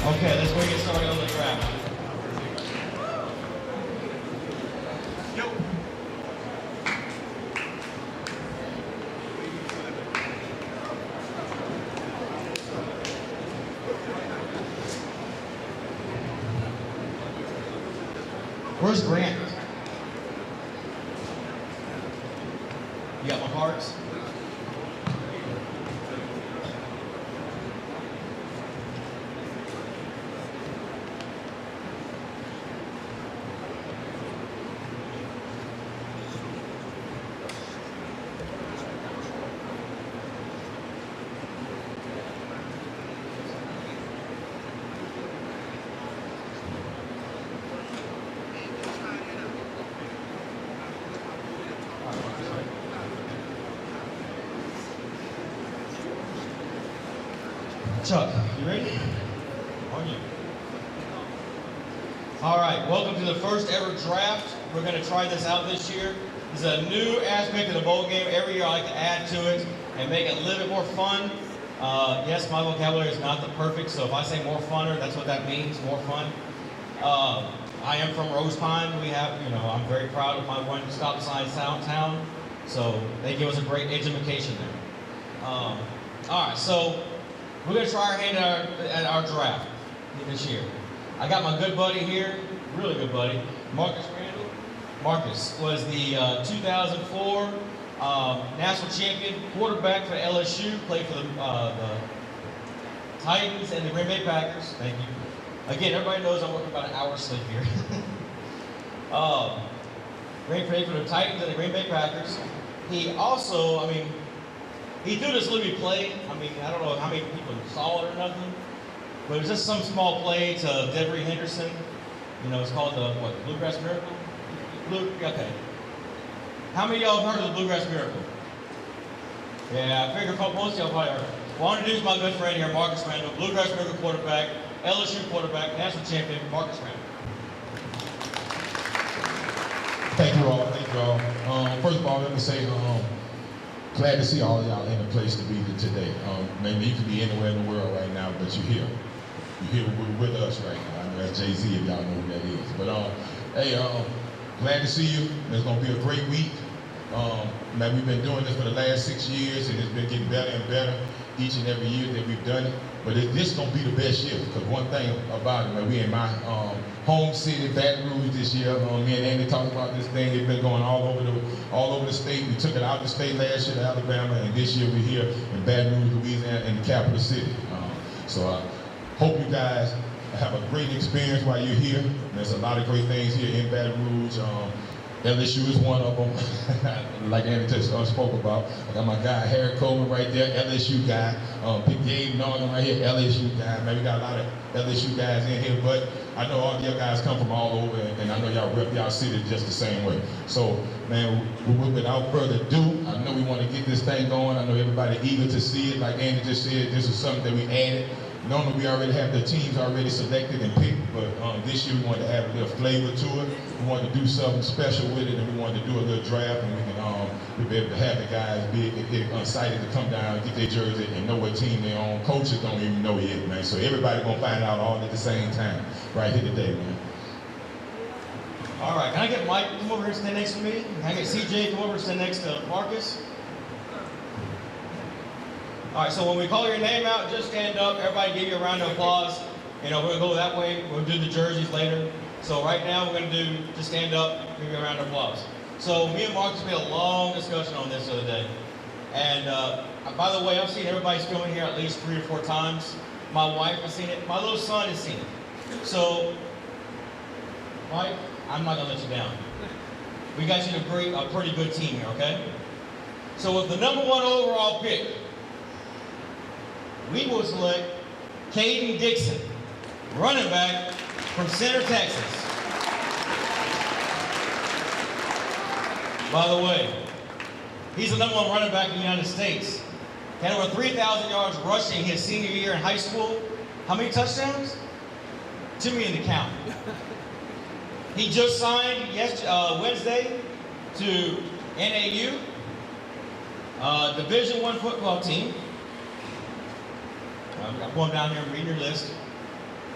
Okay, let's go get started on the draft. Where's Grant? You got my cards? Chuck, you ready? On you. All right, welcome to the first ever draft. We're going to try this out this year. This is a new aspect of the bowl game. Every year I like to add to it and make it a little bit more fun. Yes, my vocabulary is not the perfect, so if I say more funner, that's what that means, more fun. I am from Rose Pine. We have, I'm very proud of my one-stop sign town, so they give us a great education there. All right, so we're going to try our hand at our draft this year. I got my good buddy here, really good buddy, Marcus Randall. Marcus was the 2004 national champion quarterback for LSU, played for the Titans and the Green Bay Packers. Thank you. Again, everybody knows I'm working about an hour sleep here. played for the Titans and the Green Bay Packers. He also, I mean, he threw this little play. I mean, I don't know how many people saw it or nothing, but it was just some small play to Devery Henderson. You know, it's called the, what, Bluegrass Miracle? Okay. How many of y'all have heard of the Bluegrass Miracle? Yeah, I figure most of y'all probably heard. Well, I want to introduce my good friend here, Marcus Randall, Bluegrass Miracle quarterback, LSU quarterback, national champion, Marcus Randall. Thank you all. Thank you all. First of all, let me say, glad to see all of y'all in a place to be here today. Maybe you could be anywhere in the world right now, but you're here. You're here with us right now. I know that's Jay-Z if y'all know who that is. But hey, glad to see you. It's gonna be a great week. Man, we've been doing this for the last 6 years, and it's been getting better and better each and every year that we've done it. But this gonna be the best year, because one thing about it, man, we in my home city, Baton Rouge this year. Me and Andy talked about this thing. It's been going all over the state. We took it out of the state last year to Alabama, and this year we're here in Baton Rouge, Louisiana, in the capital city. So I hope you guys have a great experience while you're here. There's a lot of great things here in Baton Rouge. LSU is one of them, like Andy just spoke about. I got my guy Harry Coleman right there, LSU guy. Big Gabe Norton right here, LSU guy. Man, we got a lot of LSU guys in here, but I know all of your guys come from all over, and I know y'all rep y'all city just the same way. So, man, without further ado, I know we want to get this thing going. I know everybody eager to see it. Like Andy just said, this is something that we added. Normally we already have the teams already selected and picked, but this year we wanted to add a little flavor to it. We wanted to do something special with it, and we wanted to do a little draft, and we can we'll be able to have the guys be excited to come down, get their jersey, and know what team they're on. Coaches don't even know yet, man. So everybody gonna find out all at the same time, right here today, man. All right, can I get Mike come over here and stand next to me? Can I get CJ come over and stand next to Marcus? All right, so when we call your name out, just stand up. Everybody give you a round of applause. You know, we're gonna go that way. We'll do the jerseys later. So right now we're gonna do, just stand up, give you a round of applause. So me and Marcus made a long discussion on this the other day. And by the way, I've seen everybody's filming here at least 3 or 4 times. My wife has seen it. My little son has seen it. So, Mike, I'm not gonna let you down. We got you a pretty good team here, okay? So with the #1 overall pick, we will select Caden Dixon, running back from Center, Texas. By the way, he's the #1 running back in the United States. Had over 3,000 yards rushing his senior year in high school. How many touchdowns? Too many to count. He just signed Wednesday to NAU, Division I football team. I'm going down here and reading your list.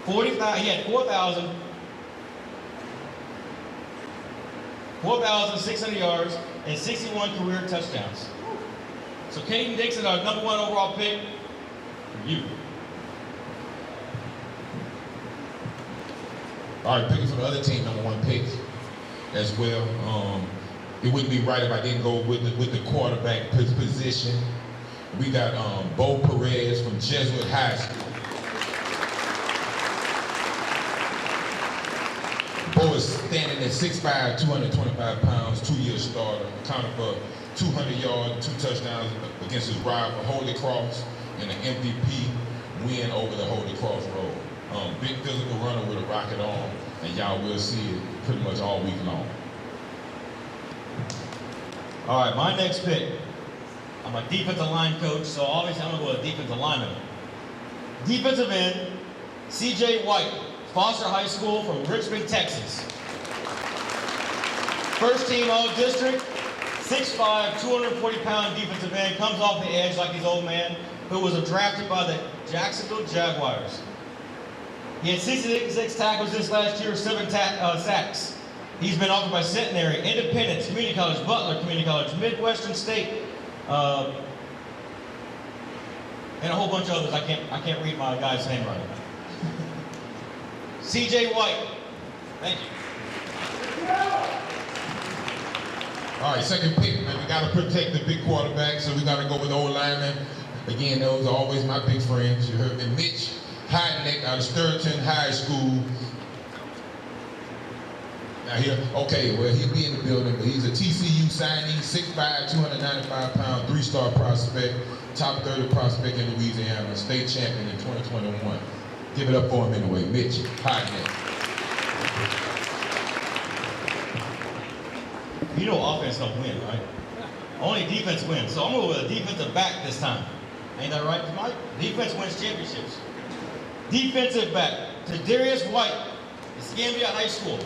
He had 4,600 yards and 61 career touchdowns. So Caden Dixon, our #1 overall pick for you. All right, picking for the other team, #1 pick as well. It wouldn't be right if I didn't go with the quarterback position. We got Bo Perez from Jesuit High School. Bo is standing at 6'5", 225 pounds, 2-year starter, accounted for 200 yards, 2 touchdowns against his rival Holy Cross, and an MVP win over the Holy Cross Road. Big physical runner with a rocket arm, and y'all will see it pretty much all week long. All right, my next pick. I'm a defensive line coach, so obviously I'm gonna go with a defensive lineman. Defensive end, CJ White, Foster High School from Richmond, Texas. First team all-district, 6'5", 240-pound defensive end, comes off the edge like his old man, who was drafted by the Jacksonville Jaguars. He had 66 tackles this last year, 7 sacks. He's been offered by Centenary, Independence, Community College, Butler Community College, Midwestern State, and a whole bunch of others. I can't read my guy's name right now. CJ White. Thank you. All right, second pick, man. We got to protect the big quarterback, so we got to go with the old lineman. Again, those are always my big friends. You heard me, Mitch Heideneck out of Sturgeon High School. now here, okay, well, he'll be in the building, but he's a TCU signee, 6'5", 295-pound, 3-star prospect, top 30 prospect in Louisiana, state champion in 2021. Give it up for him anyway, Mitch Hodgman. You know offense don't win, right? Only defense wins. So I'm going to go with a defensive back this time. Ain't that right, Mike? Defense wins championships. Defensive back, Darius White, Escambia High School.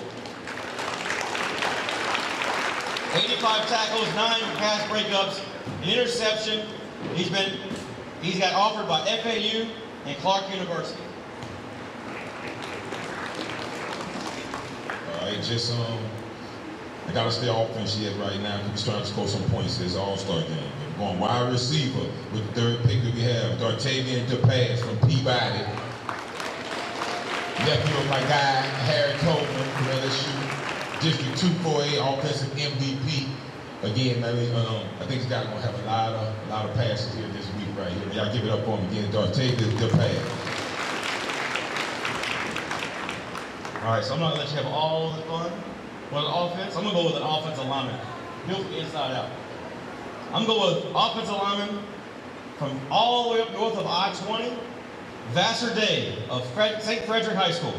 85 tackles, 9 pass breakups, an interception. He's got offered by FAU and Clark University. All right, just I gotta stay offense yet right now. He's trying to score some points this All-Star game. We're going wide receiver with the third pick that we have, Dartavian DePass from Peabody. Nephew of my guy, Harry Coleman from LSU, District 248 offensive MVP. Again, man, I think this guy's gonna have a lot of passes here this week right here. Y'all give it up for him again, Dartavian DePass. All right, so I'm not gonna let you have all the fun. Well, the offense, I'm gonna go with an offensive lineman. Built from inside out. I'm going with offensive lineman from all the way up north of I-20, Vassar Day of St. Frederick High School.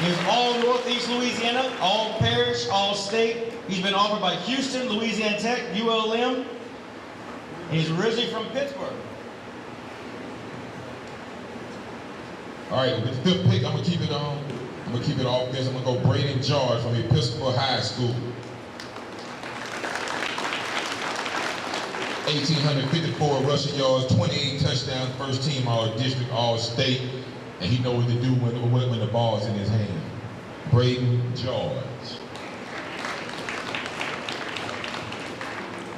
He's all Northeast Louisiana, all parish, all state. He's been offered by Houston, Louisiana Tech, ULM. He's originally from Pittsburgh. All right, with the 5th pick, I'm gonna keep it on. I'm gonna keep it offense. I'm gonna go Braden George from Episcopal High School. 1,854 rushing yards, 28 touchdowns, first team all-district, all-state, and he knows what to do when the ball's in his hand. Braden George.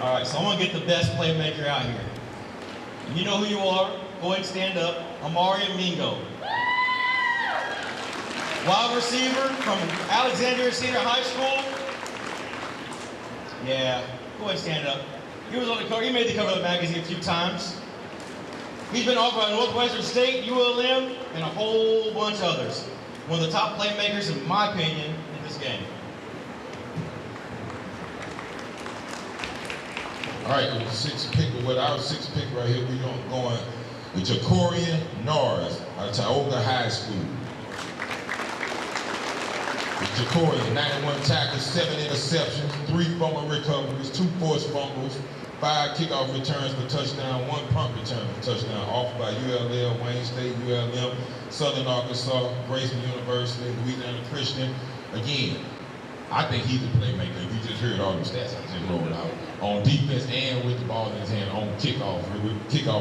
All right, so I'm gonna get the best playmaker out here. And you know who you are. Go ahead and stand up. Amari Mingo. Wide receiver from Alexandria Senior High School. Yeah, go ahead and stand up. He was on the cover. He made the cover of the magazine a few times. He's been offered by Northwestern State, ULM, and a whole bunch of others. One of the top playmakers, in my opinion, in this game. All right, with the 6th pick, with our 6th pick right here, we're going with Jacorian Norris out of Tioga High School. Jacorian, 91 tackles, 7 interceptions, 3 fumble recoveries, 2 forced fumbles, 5 kickoff returns for touchdown, 1 punt return for touchdown, offered by ULL, Wayne State, ULM, Southern Arkansas, Grayson University, Louisiana Christian. Again, I think he's a playmaker. You just heard all the stats I just rolled out. On defense and with the ball in his hand on kickoff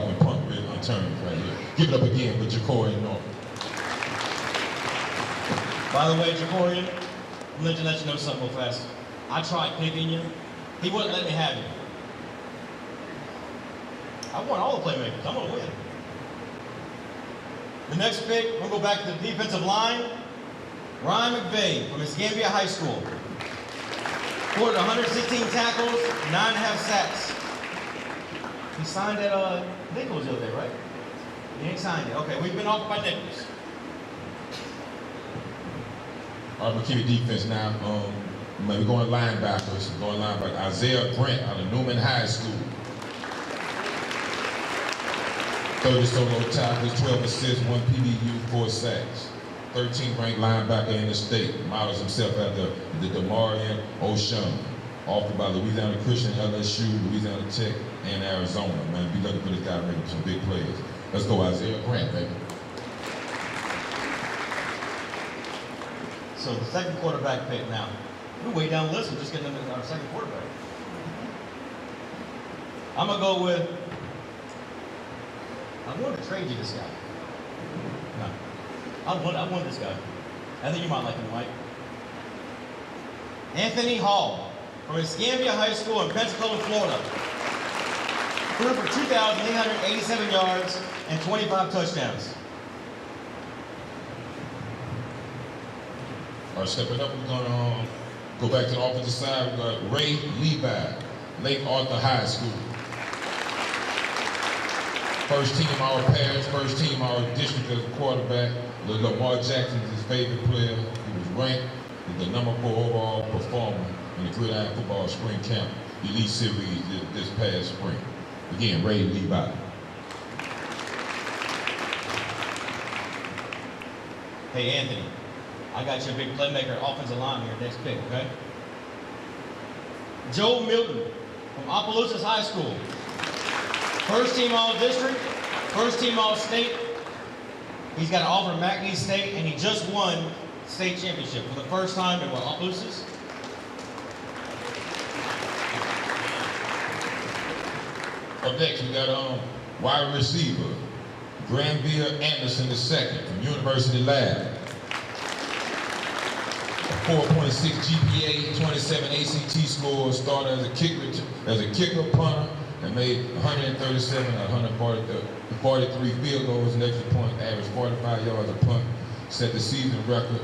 and punt returns right here. Give it up again with Jacorian Norris. By the way, Jacorian, I'm going to let you know something real fast. I tried picking you. He wouldn't let me have you. I want all the playmakers. I'm going to win. The next pick, we're going to go back to the defensive line. Ryan McVeigh from Escambia High School. Scored 116 tackles, 9.5 sacks. He signed at Nichols the other day, right? He ain't signed it. Okay, we've been offered by Nichols. All right, we'll keep it defense now. We're going linebackers. Isaiah Grant out of Newman High School. 30 solo tackles, 12 assists, 1 PBU, 4 sacks. 13th ranked linebacker in the state. Models himself after the Demarion O'Shawn. Offered by Louisiana Christian, LSU, Louisiana Tech, and Arizona. Man, be looking for this guy to make some big plays. Let's go, Isaiah Grant, baby. So the second quarterback pick now. We're way down the list. We're just getting into our second quarterback. I'm going to go with, I wanted to trade you this guy. No. I want this guy. I think you might like him, Mike. Anthony Hall from Escambia High School in Pensacola, Florida. Threw for 2,887 yards and 25 touchdowns. All right, stepping up, we're going to go back to the offensive side. We've got Ray Levi, Lake Arthur High School. First team all parish, first team all district as a quarterback. Lamar Jackson is his favorite player. He was ranked the #4 overall performer in the Gridiron Football Spring Camp Elite Series this past spring. Again, Ray Levi. Hey, Anthony, I got you a big playmaker, offensive line here, next pick, okay? Joe Milton from Opelousas High School. First team All-District, first team All-State. He's got an offer at McNeese State, and he just won state championship for the first time in what, Opelousas? Up next, we got wide receiver, Granville Anderson II from University Lab. 4.6 GPA, 27 ACT scores, started as a kicker, punter, and made 137 out of 143 field goals and extra point, averaged 45 yards a punt, set the season record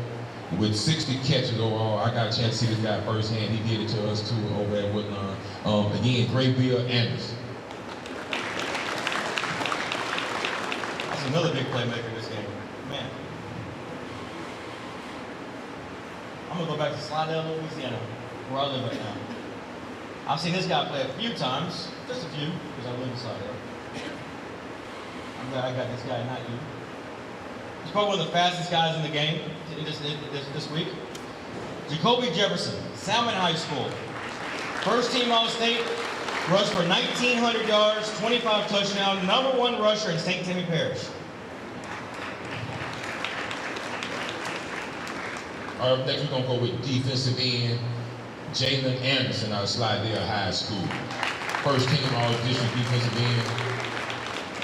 with 60 catches overall. I got a chance to see this guy firsthand. He did it to us too over at Woodlawn. Again, Granville Anderson. That's another big playmaker in this game. Man. I'm gonna go back to Slidell, Louisiana, where I live right now. I've seen this guy play a few times, just a few, because I live in Slidell. I'm glad I got this guy, not you. He's probably one of the fastest guys in the game this week. Jacoby Jefferson, Salmon High School. First team All-State, rushed for 1,900 yards, 25 touchdowns, #1 rusher in St. Timmy Parish. All right, next we're gonna go with defensive end, Jalen Anderson out of Slidell High School. First team All-District defensive end,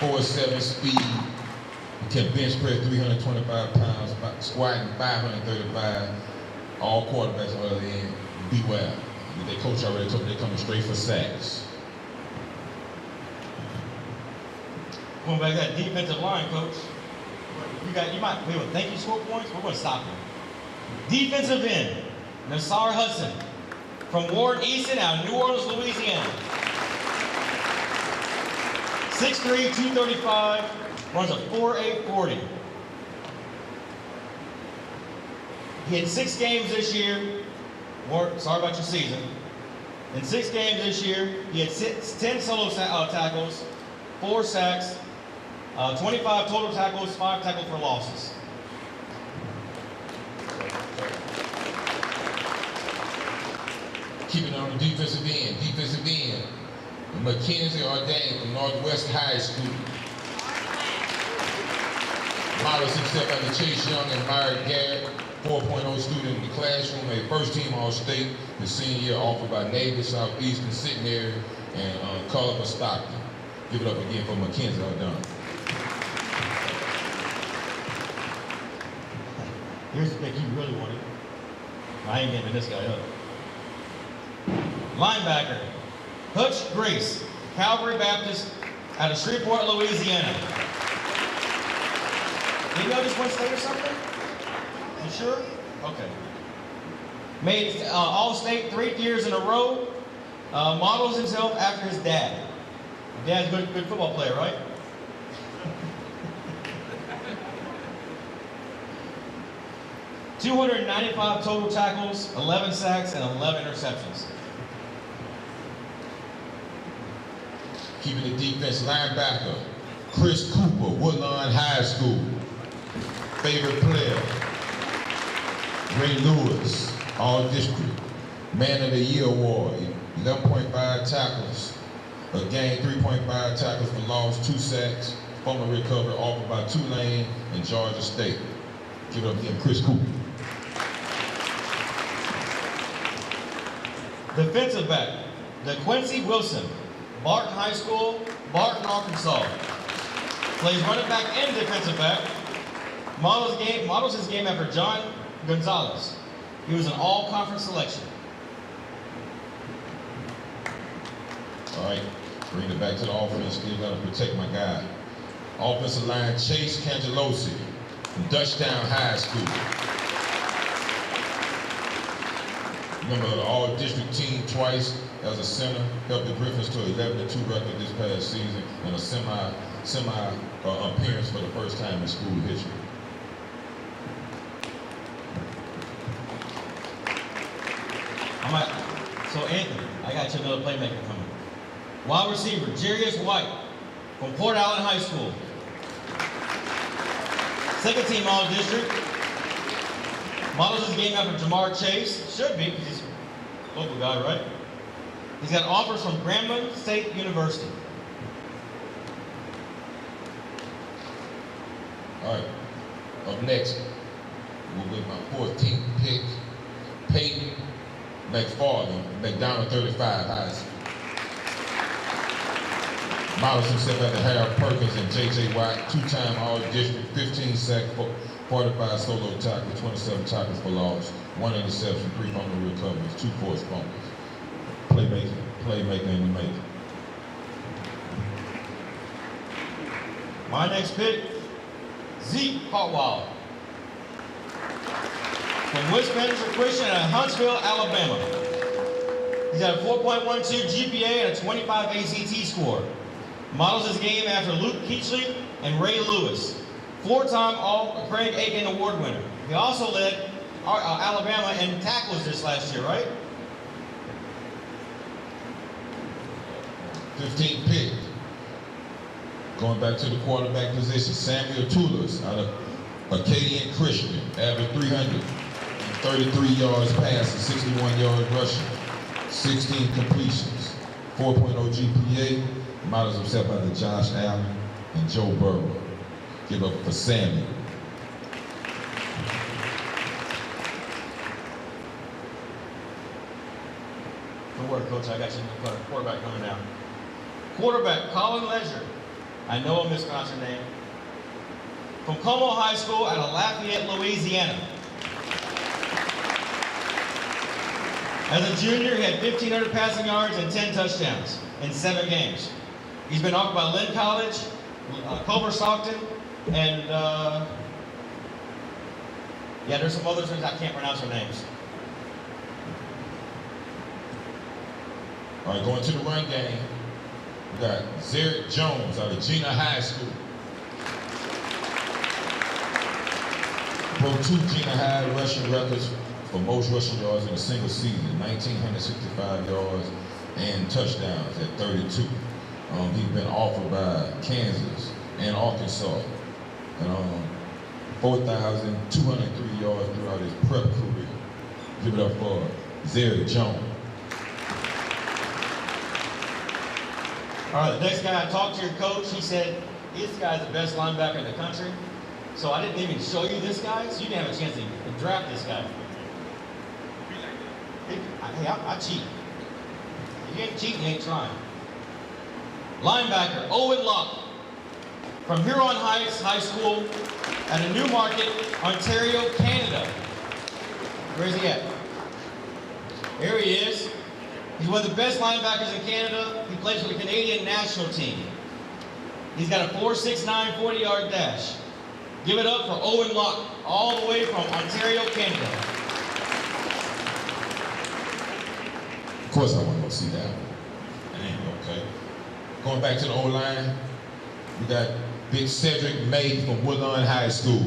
4.7 speed, can bench press 325 pounds, squatting 535. All quarterbacks on the other end, beware. Their coach already told me they're coming straight for sacks. Going back to that defensive line, coach. You might be able to thank you score points. We're going to stop him. Defensive end, Nassar Hudson from Warren Easton out of New Orleans, Louisiana. 6'3", 235, runs a 4.8 He had 6 games this year. Sorry about your season. In 6 games this year, he had 10 solo tackles, 4 sacks, 25 total tackles, 5 tackles for losses. Keeping on the defensive end, Mackenzie Ordain from Northwest High School. Models himself under Chase Young and Myra Garrett, 4.0 student in the classroom, a first-team All-State, his senior year offered by Navy, Southeastern, Centenary, and Culliver Stockton. Give it up again for Mackenzie Ordain. Here's the pick you really wanted. I ain't giving this guy up. Linebacker, Hutch Grace, Calvary Baptist out of Shreveport, Louisiana. Did you know this one state or something? You sure? Okay. Made All-State 3 years in a row. Models himself after his dad. His dad's a good football player, right? $295 total tackles, 11 sacks, and 11 interceptions. Keeping the defense, linebacker, Chris Cooper, Woodlawn High School. Favorite player, Ray Lewis, All-District, Man of the Year Award, 11.5 tackles, a game, 3.5 tackles for loss, 2 sacks, fumble recovery offered by Tulane and Georgia State. Give it up again, Chris Cooper. Defensive back, DeQuincy Wilson, Barton High School, Barton, Arkansas. Plays running back and defensive back. Models his game after John Gonzalez. He was an all-conference selection. All right, bring it back to the offense. Still got to protect my guy. Offensive line, Chase Cangelosi from Dutchtown High School. Member of the All-District team twice as a center, helped the Griffins to an 11-2 record this past season and a semi appearance for the first time in school history. Anthony, I got you another playmaker coming. Wide receiver, Jarius White from Port Allen High School. Second team All-District. Models his game after Jamar Chase. Should be, because he's a local guy, right? He's got offers from Grambling State University. All right. Up next, we'll get my 14th pick, Peyton McFarland, McDonald 35 High School. Models himself after Harold Perkins and J.J. White, two-time All-District, 15 sack, 45 solo tackles, 27 tackles for loss, 1 interception, 3 fumble recoveries, 2 forced fumbles. Playmaker in the making. My next pick, Zeke Hartwell from Westminster Christian at Huntsville, Alabama. He's got a 4.12 GPA and a 25 ACT score. Models his game after Luke Keachley and Ray Lewis, 4-time All-Craig Aiken Award winner. He also led Alabama in tackles this last year, right? 15th pick. Going back to the quarterback position, Samuel Tulis out of Acadian Christian, average 333 yards passing, 61 yards rushing, 16 completions, 4.0 GPA. Models himself out of Josh Allen and Joe Burrow. Give up for Samuel. Don't worry, Coach, I got you a quarterback coming down. Quarterback, Colin Leisure. I know I mispronounced your name. From Como High School out of Lafayette, Louisiana. As a junior, he had 1,500 passing yards and 10 touchdowns in 7 games. He's been offered by Lynn College, Culver Stockton, and yeah, there's some others I can't pronounce their names. All right, going to the run game. We got Zerick Jones out of Gina High School. Broke 2 Gina High rushing records for most rushing yards in a single season, 1,965 yards and touchdowns at 32. He's been offered by Kansas and Arkansas, and 4,203 yards throughout his prep career. Give it up for Zerick Jones. All right, the next guy I talked to your coach, he said, this guy's the best linebacker in the country. So I didn't even show you this guy, so you didn't have a chance to draft this guy. Hey, I cheat. You ain't cheating, you ain't trying. Linebacker, Owen Locke, from Huron Heights High School at a Newmarket, Ontario, Canada. Where's he at? Here he is. He's one of the best linebackers in Canada. He plays for the Canadian national team. He's got a 4.69 40-yard dash. Give it up for Owen Locke, all the way from Ontario, Canada. Of course I want to go see that one. That ain't okay. Going back to the O-line, we got Big Cedric May from Woodlawn High School.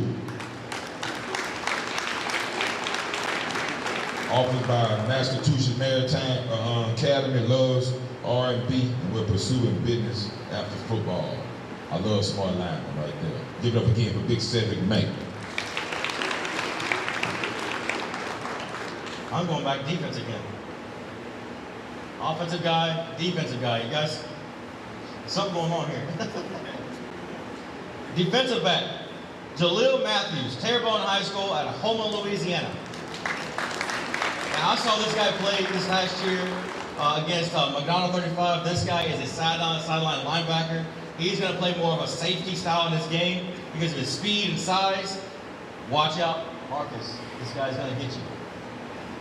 Offered by Massachusetts Maritime Academy, loves R&B, and will pursue business after football. I love smart linemen right there. Give it up again for Big Cedric May. I'm going back defense again. Offensive guy, defensive guy. You guys, something going on here. Defensive back, Jaleel Matthews, Terrebonne High School out of Houma, Louisiana. Now, I saw this guy play this last year against McDonald 35. This guy is a sideline linebacker. He's going to play more of a safety style in this game because of his speed and size. Watch out, Marcus. This guy's going to get you.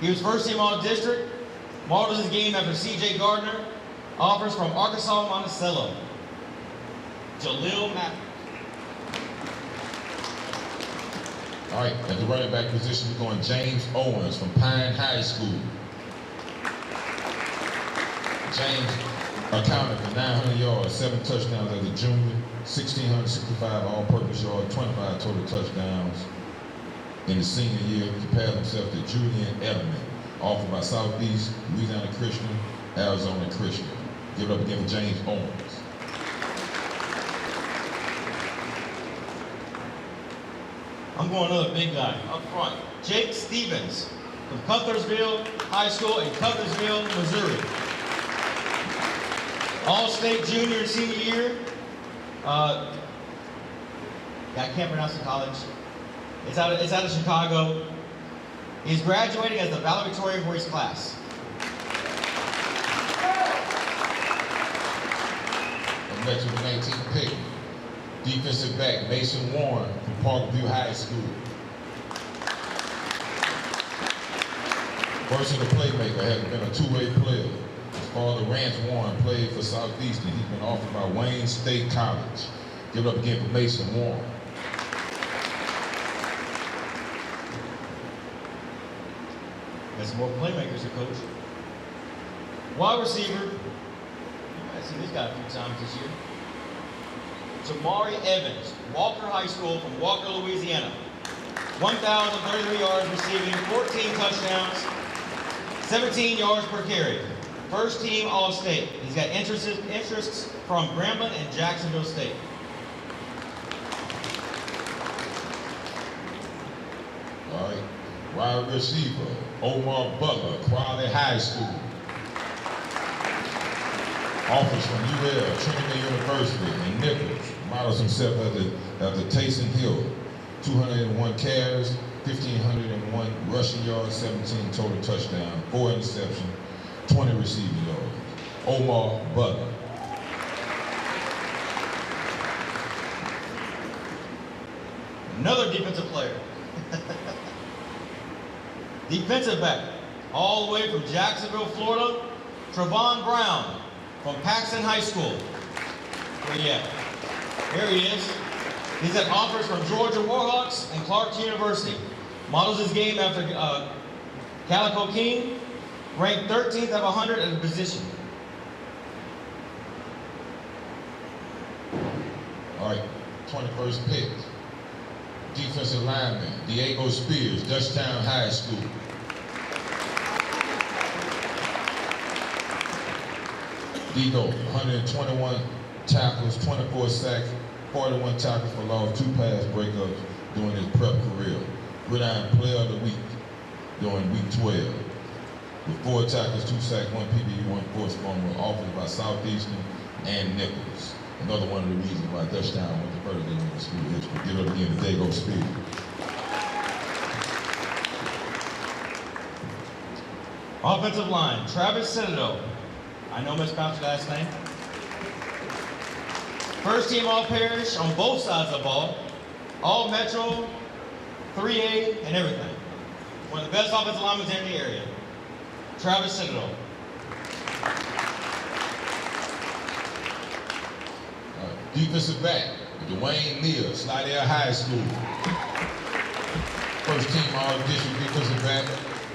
He was first team All-District. Models his game after C.J. Gardner. Offers from Arkansas, Monticello. Jaleel Matthews. All right, at the running back position, we're going James Owens from Pine High School. James accounted for 900 yards, 7 touchdowns as a junior, 1,665 all-purpose yards, 25 total touchdowns. In his senior year, he compared himself to Julian Edelman offered by Southeast, Louisiana Christian, Arizona Christian. Give it up again for James Owens. I'm going another big guy up front. Jake Stevens from Cutlersville High School in Cutlersville, Missouri. All-state junior and senior year. I can't pronounce the college. It's out of Chicago. He's graduating as the valedictorian for his class. Up next with the 19th pick, defensive back Mason Warren from Parkview High School. First in the playmaker has been a two-way player. His father, Rance Warren, played for Southeastern. He's been offered by Wayne State College. Give it up again for Mason Warren. Got some more playmakers to coach. Wide receiver. You might see this guy a few times this year. Jamari Evans, Walker High School from Walker, Louisiana. 1,033 yards receiving, 14 touchdowns, 17 yards per carry. First team All-State. He's got interests from Grambling and Jacksonville State. All right, wide receiver Omar Butler, Crowley High School. Offers from UL, Trinity University, and Nichols. Models himself as the Taysom Hill. 201 carries, 1,501 rushing yards, 17 total touchdowns, 4 interceptions, 20 receiving yards. Omar Butler. Another defensive player. Defensive back, all the way from Jacksonville, Florida, Trevon Brown from Paxton High School. Where he at? There he is. He's got offers from Georgia Warhawks and Clark University. Models his game after Calico King, ranked 13th out of 100 at the position. All right, 21st pick. Defensive lineman, Diego Spears, Dutchtown High School. Diego, 121 tackles, 24 sacks, 41 tackles for loss, 2 pass breakups during his prep career. Gridiron Player of the Week during week 12. With 4 tackles, 2 sacks, 1 PBU, 1 forced fumble, offered by Southeastern and Nichols. Another one of the reasons why Dutchtown went to further than the school history. Give it up again to Diego Spears. Offensive line, Travis Citadel. I know mispronounced your last name. First team All-Parish on both sides of the ball. All Metro, 3A, and everything. One of the best offensive linemen in the area. Travis Citadel. Defensive back, Dwayne Neal, Slidell High School. First team All-District defensive back,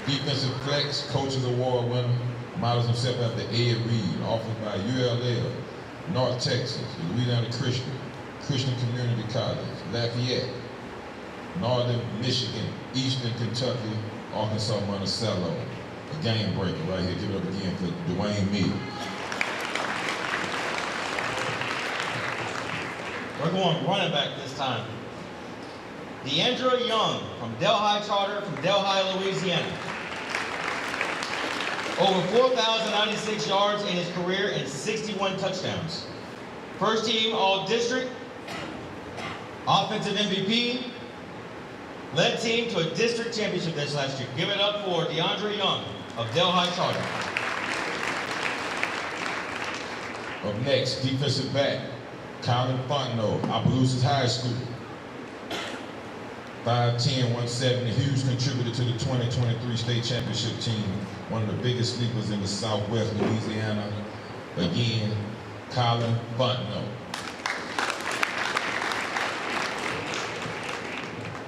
defensive flex, coaches award winner, models himself after Ed Reed, offered by ULL, North Texas, Louisiana Christian, Christian Community College, Lafayette, Northern Michigan, Eastern Kentucky, Arkansas Monticello. A game breaker right here. Give it up again for Dwayne Neal. We're going running back this time. Deandra Young from Delhi Charter from Delhi, Louisiana. Over 4,096 yards in his career and 61 touchdowns. First team All-District, offensive MVP, led team to a district championship this last year. Give it up for Deandra Young of Delhi Charter. Up next, defensive back, Colin Fontenot, Opelousas High School. 5'10", 170, huge contributor to the 2023 state championship team. One of the biggest sleepers in the Southwest Louisiana. Again, Colin Fontenot.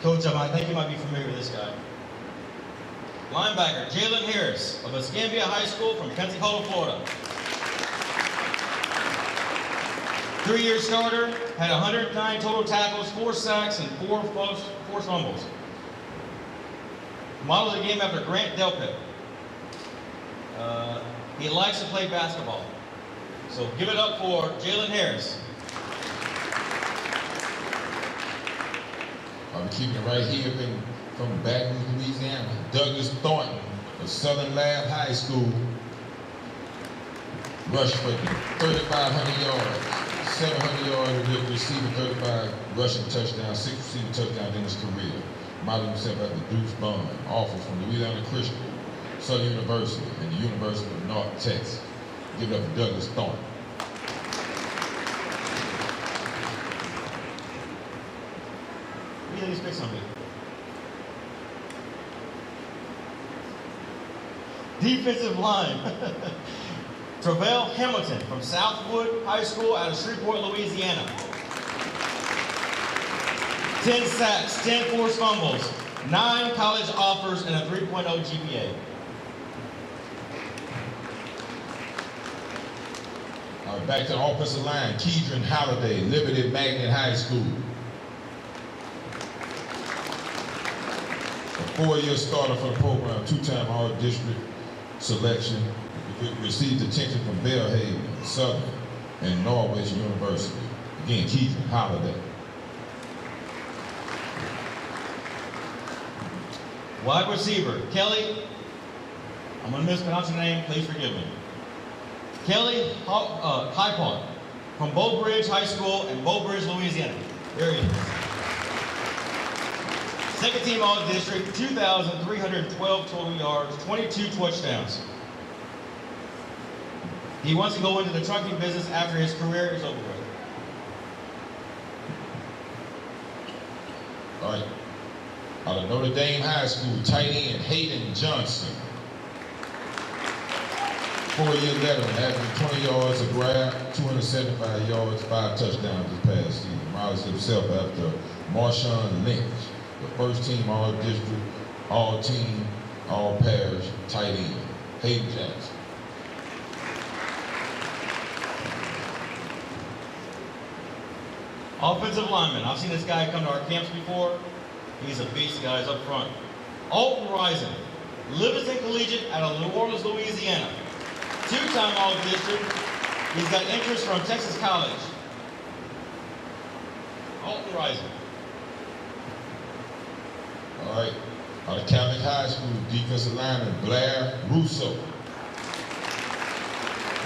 Coach, I think you might be familiar with this guy. Linebacker, Jalen Harris of Escambia High School from Pensacola, Florida. 3-year starter, had 109 total tackles, 4 sacks, and 4 forced fumbles. Model of the game after Grant Delpit. He likes to play basketball. So give it up for Jalen Harris. I'm keeping it right here from Baton Rouge, Louisiana. Douglas Thornton of Southern Lab High School rushed for 3,500 yards, 700 yards receiving, 35 rushing touchdowns, 6 receiving touchdowns in his career. Modeled himself after Deuce Bond, offer from Louisiana Christian, Southern University, and the University of North Texas. Give it up for Douglas Thornton. We need to pick something. Defensive line. Travell Hamilton from Southwood High School out of Shreveport, Louisiana. 10 sacks, 10 forced fumbles, 9 college offers, and a 3.0 GPA. All right, back to the offensive line. Kedron Halliday, Liberty Magnet High School. A 4-year starter for the program, 2-time All-District selection. Received attention from Belhaven, Southern, and Norwich University. Again, Kedron Halliday. Wide receiver, Kelly, I'm going to mispronounce your name, please forgive me. Kelly Hypon from Bow Bridge High School in Bow Bridge, Louisiana. There he is. Second team All-District, 2,312 total yards, 22 touchdowns. He wants to go into the trucking business after his career is over with. All right. Out of Notre Dame High School, tight end Hayden Johnson. 4-year veteran, averaging 20 yards a grab, 275 yards, 5 touchdowns this past season. Models himself after Marshawn Lynch, the first team All-District, All-Team, All-Parish tight end. Hayden Johnson. Offensive lineman. I've seen this guy come to our camps before. He's a beast, guys, up front. Alton Rising, Livingston Collegiate out of New Orleans, Louisiana. 2-time All-District. He's got interest from Texas College. Alton Rising. All right. Out of Catholic High School, defensive lineman Blair Russo.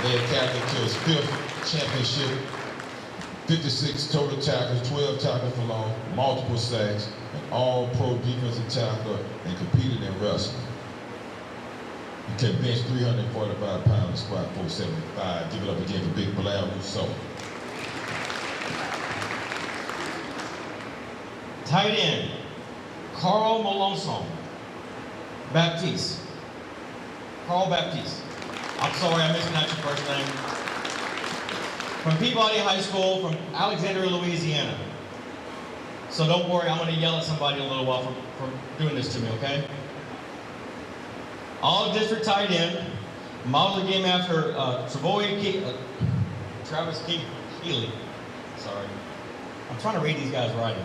Led Catholic to his 5th championship. 56 total tackles, 12 tackles for loss, multiple sacks, an all-pro defensive tackler, and competed in wrestling. He can bench 345 pounds and squat 475. Give it up again for Big Blair Rousseau. Tight end, Carl Malonson Baptiste. Carl Baptiste. I'm sorry, I mispronounced your first name. From Peabody High School, from Alexandria, Louisiana. So don't worry, I'm going to yell at somebody in a little while for doing this to me, okay? All-district tight end, modeled the game after Travis Keeley. Sorry. I'm trying to read these guys' writing.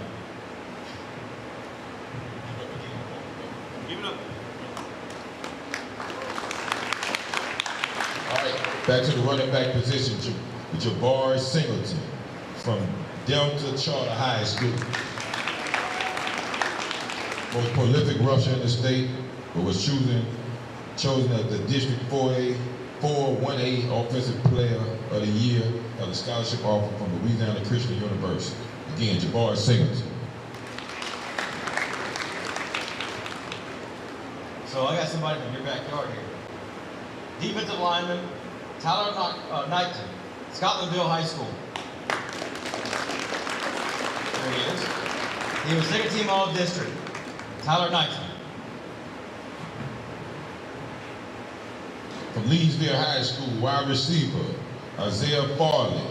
Give it up. All right, back to the running back position. Jabari Singleton from Delta Charter High School. Most prolific rusher in the state, but was chosen as the District 4A Offensive Player of the Year of the scholarship offer from Louisiana Christian University. Again, Jabari Singleton. So I got somebody from your backyard here. Defensive lineman, Tyler Knighton, Scotlandville High School. There he is. He was second team All-District. Tyler Knighton. From Leesville High School, wide receiver, Isaiah Farley.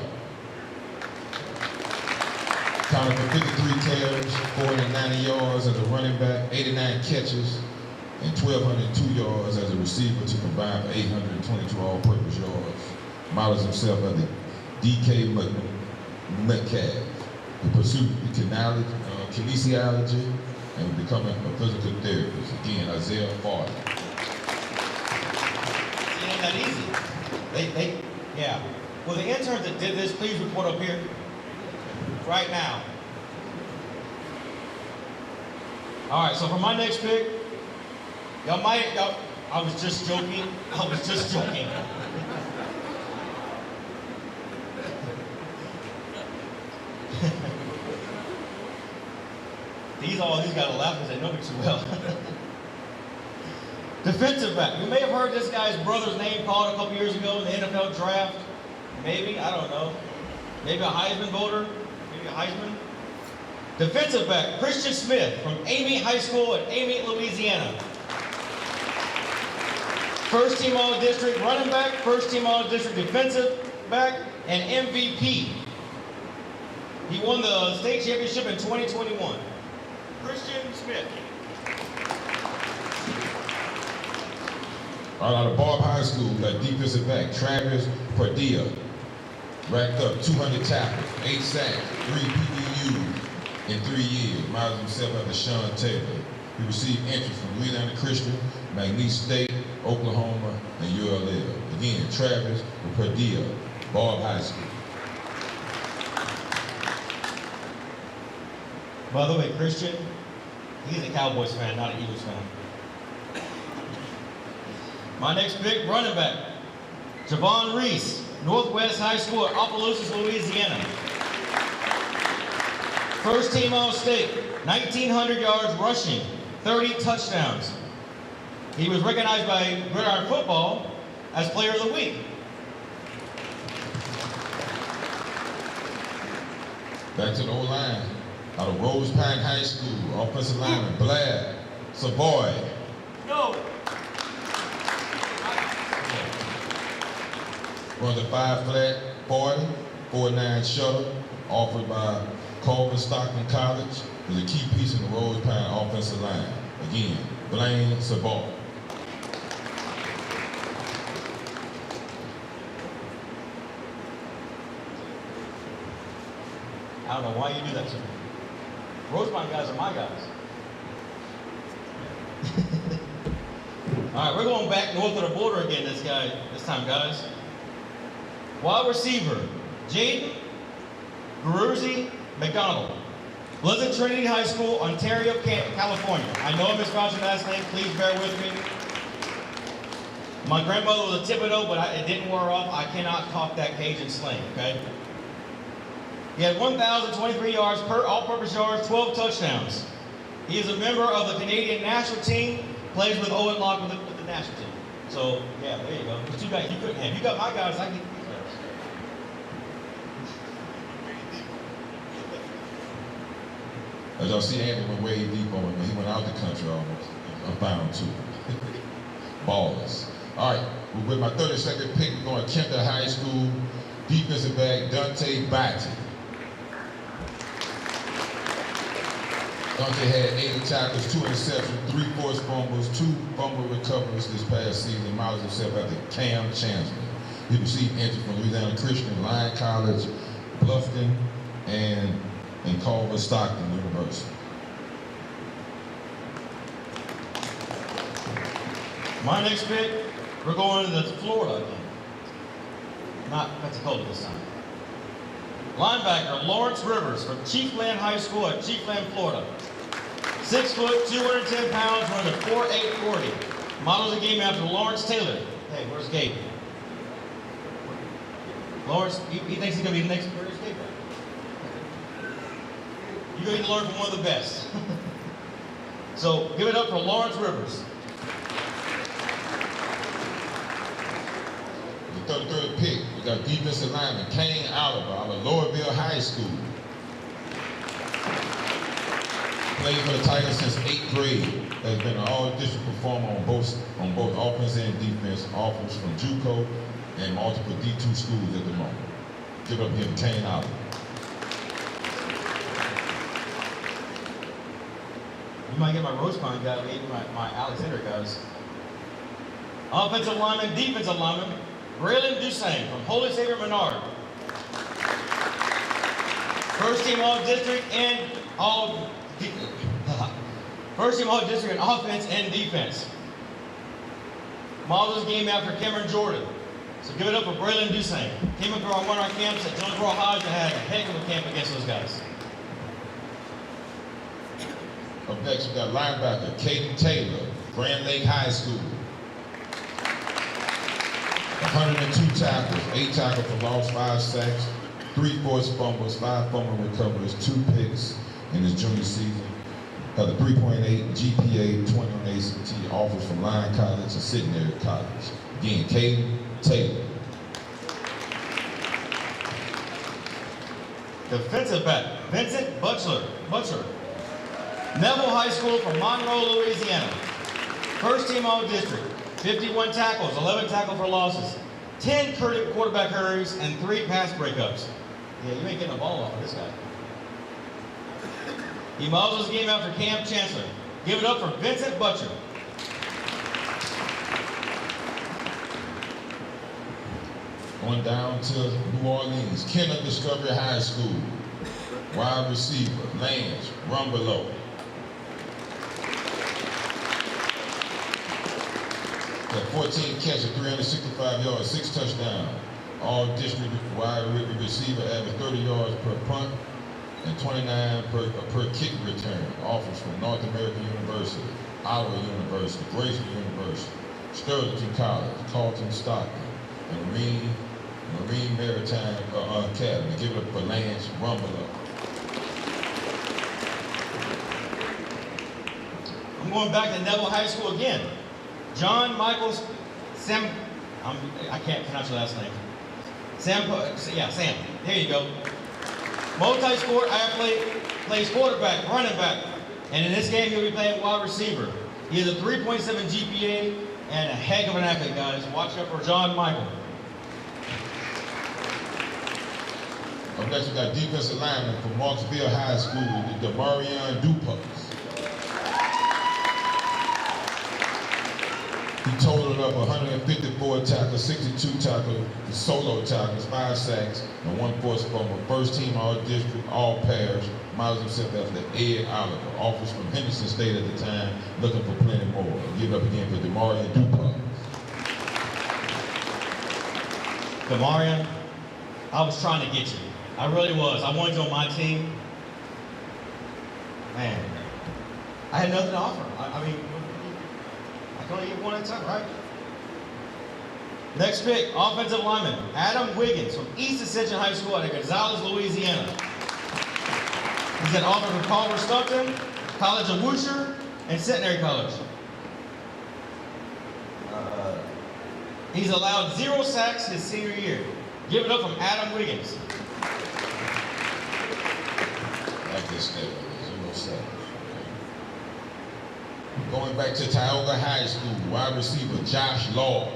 Counted for 53 carries, 490 yards as a running back, 89 catches, and 1,202 yards as a receiver to combine for 822 all-purpose yards. Models himself as the D.K. Metcalf, who pursued kinesiology and becoming a physical therapist. Again, Isaiah Farley. See that easy. Yeah. Well, the interns that did this, please report up here right now. All right, so for my next pick, I was just joking. These guys are laughing because they know me too well. Defensive back. You may have heard this guy's brother's name called a couple years ago in the NFL draft. Maybe, I don't know. Maybe a Heisman voter. Maybe a Heisman. Defensive back, Christian Smith from Amite High School in Amite, Louisiana. First team All-District running back, first team All-District defensive back, and MVP. He won the state championship in 2021. Christian Smith. Right out of Barb High School, got defensive back Travis Padilla. Racked up 200 tackles, 8 sacks, 3 PBUs in 3 years. Modeled himself after Sean Taylor. He received entry from Gridiron Christian, McNeese State, Oklahoma, and ULL. Again, Travis Padilla, Barb High School. By the way, Christian, he's a Cowboys fan, not an Eagles fan. My next pick, running back, Javon Reese, Northwest High School at Opelousas, Louisiana. First team All-State, 1,900 yards rushing, 30 touchdowns. He was recognized by Gridiron Football as Player of the Week. Back to the O-line. Out of Rose Pine High School, offensive lineman Blair Savoy. No. Runs a 5 flat 40, 4.9 shuttle, offered by Culver Stockton College. Was a key piece in the Rose Pine offensive line. Again, Blaine Savoy. I don't know why you do that to me. Rosemont guys are my guys. All right, we're going back north of the border again this time, guys. Wide receiver, Jaden Garuzzi McDonald. Pleasant Trinity High School, Ontario, California. I know I mispronounced your last name, please bear with me. My grandmother was a Thibodeau, but it didn't wear off. I cannot talk that Cajun slang, okay? He had 1,023 yards per all-purpose yards, 12 touchdowns. He is a member of the Canadian national team, plays with Owen Locke with the national team. So, yeah, there you go. The 2 guys you couldn't have. You got my guys, I get these guys. As y'all see, Andy went way deep on him. He went out the country almost. I'm bound to. Ballers. All right, with my 32nd pick, we're going to Kempton High School, defensive back Dante Batty. Dante had 80 tackles, 2 interceptions, 3 forced fumbles, 2 fumble recoveries this past season. Modeled himself after Cam Chancellor. He received entry from Louisiana Christian, Lyon College, Bluffton, and Culver Stockton University. My next pick, we're going to Florida again. Not Pensacola this time. Linebacker Lawrence Rivers from Chiefland High School at Chiefland, Florida. 6 foot, 210 pounds, running a 4.8 40. Models the game after Lawrence Taylor. Hey, where's Gabe? Lawrence, he thinks he's going to be the next greatest Gabe. You're going to learn from one of the best. So give it up for Lawrence Rivers. The 33rd pick, we got defensive lineman Kane Oliver out of Lowerville High School. Played for the Tigers since 8th grade. Has been an all-district performer on both offense and defense. Offers from JUCO and multiple D2 schools at the moment. Give it up here to Kane Oliver. You might get my Rosemont guy, maybe my Alexander guys. Offensive lineman, defensive lineman, Braylon Dusain from Holy Savior Menard. First team all-district and First team all-district in offense and defense. Models game after Cameron Jordan. So give it up for Braylon Dussain. Came up on one of our camps at Jonesboro High and had a heck of a camp against those guys. Up next, we got linebacker Caden Taylor, Grand Lake High School. 102 tackles, 8 tackles for loss, 5 sacks, 3 forced fumbles, 5 fumble recoveries, 2 picks in his junior season. Had a 3.8 GPA, 20 on ACT, offers from Lyon College and Centenary College. Again, Caden Taylor. Defensive back, Vincent Butcher. Neville High School from Monroe, Louisiana. First team all-district, 51 tackles, 11 tackles for losses, 10 quarterback hurries, and 3 pass breakups. Yeah, you ain't getting a ball off of this guy. He models his game after Cam Chancellor. Give it up for Vincent Butcher. Going down to New Orleans, Kenner Discovery High School. Wide receiver, Lance Rumbelow. Got 14 catches, 365 yards, 6 touchdowns. All district wide receiver average 30 yards per punt and 29 per kick return. Offers from North American University, Iowa University, Grayson University, Sterling College, Carlton Stockton, and Marine Maritime Academy. Give it up for Lance Rumbelow. I'm going back to Neville High School again. John Michael Sam. I can't pronounce your last name. Sam. There you go. Multi-sport athlete, plays quarterback, running back, and in this game he'll be playing wide receiver. He has a 3.7 GPA and a heck of an athlete, guys. Watch out for John Michael. Up next, we got defensive lineman from Marksville High School, Demarion Dupas. He totaled up 154 tackles, 62 tackles, solo tackles, 5 sacks, and 1 forced fumble. First team all-district, all pairs. Models himself after Ed Oliver. Offers from Henderson State at the time, looking for plenty more. Give it up again for Demarion Dupas. Demarion, I was trying to get you. I really was. I wanted you on my team. Man, I had nothing to offer. I mean, I can only get one at a time, right? Next pick, offensive lineman, Adam Wiggins from East Ascension High School out of Gonzales, Louisiana. He's an offer from Culver Stockton, College of Worcester, and Centenary College. He's allowed 0 sacks his senior year. Give it up from Adam Wiggins. Like this step, 0 sacks. Going back to Tioga High School, wide receiver Josh Law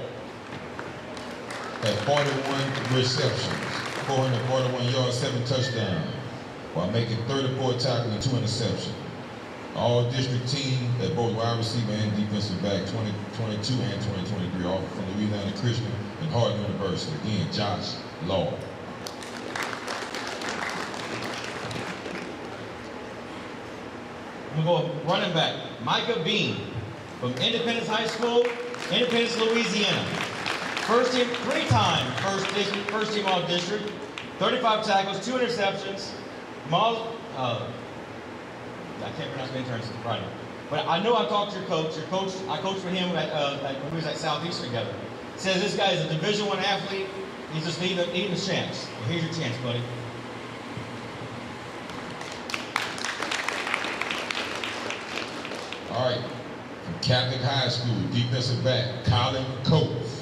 had 41 receptions, 441 yards, 7 touchdowns, while making 34 tackles and 2 interceptions. All district team at both wide receiver and defensive back, 2022 and 2023, offered from Louisiana Christian and Harding University. Again, Josh Law. I'm going to go running back, Micah Bean from Independence High School, Independence, Louisiana. First team, 3-time first team all district, 35 tackles, 2 interceptions. I can't pronounce my interns right now. But I know I talked to your coach. I coached for him when we was at Southeastern together. Says this guy is a Division I athlete. He's just needing a chance. Well, here's your chance, buddy. All right, from Catholic High School, defensive back, Colin Coates.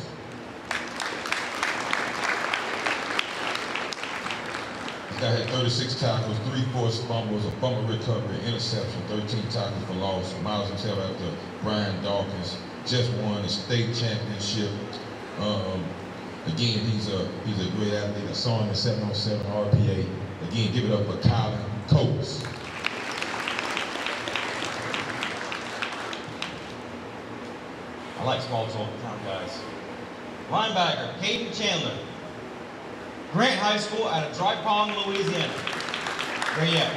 This guy had 36 tackles, 3 forced fumbles, a fumble recovery, interception, 13 tackles for loss. Miles himself after Brian Dawkins, just won a state championship. Again, he's a great athlete. I saw him at 707 RPA. Again, give it up for Colin Coates. I like small town guys. Linebacker, Caden Chandler. Grant High School out of Dry Pond, Louisiana. Where you at?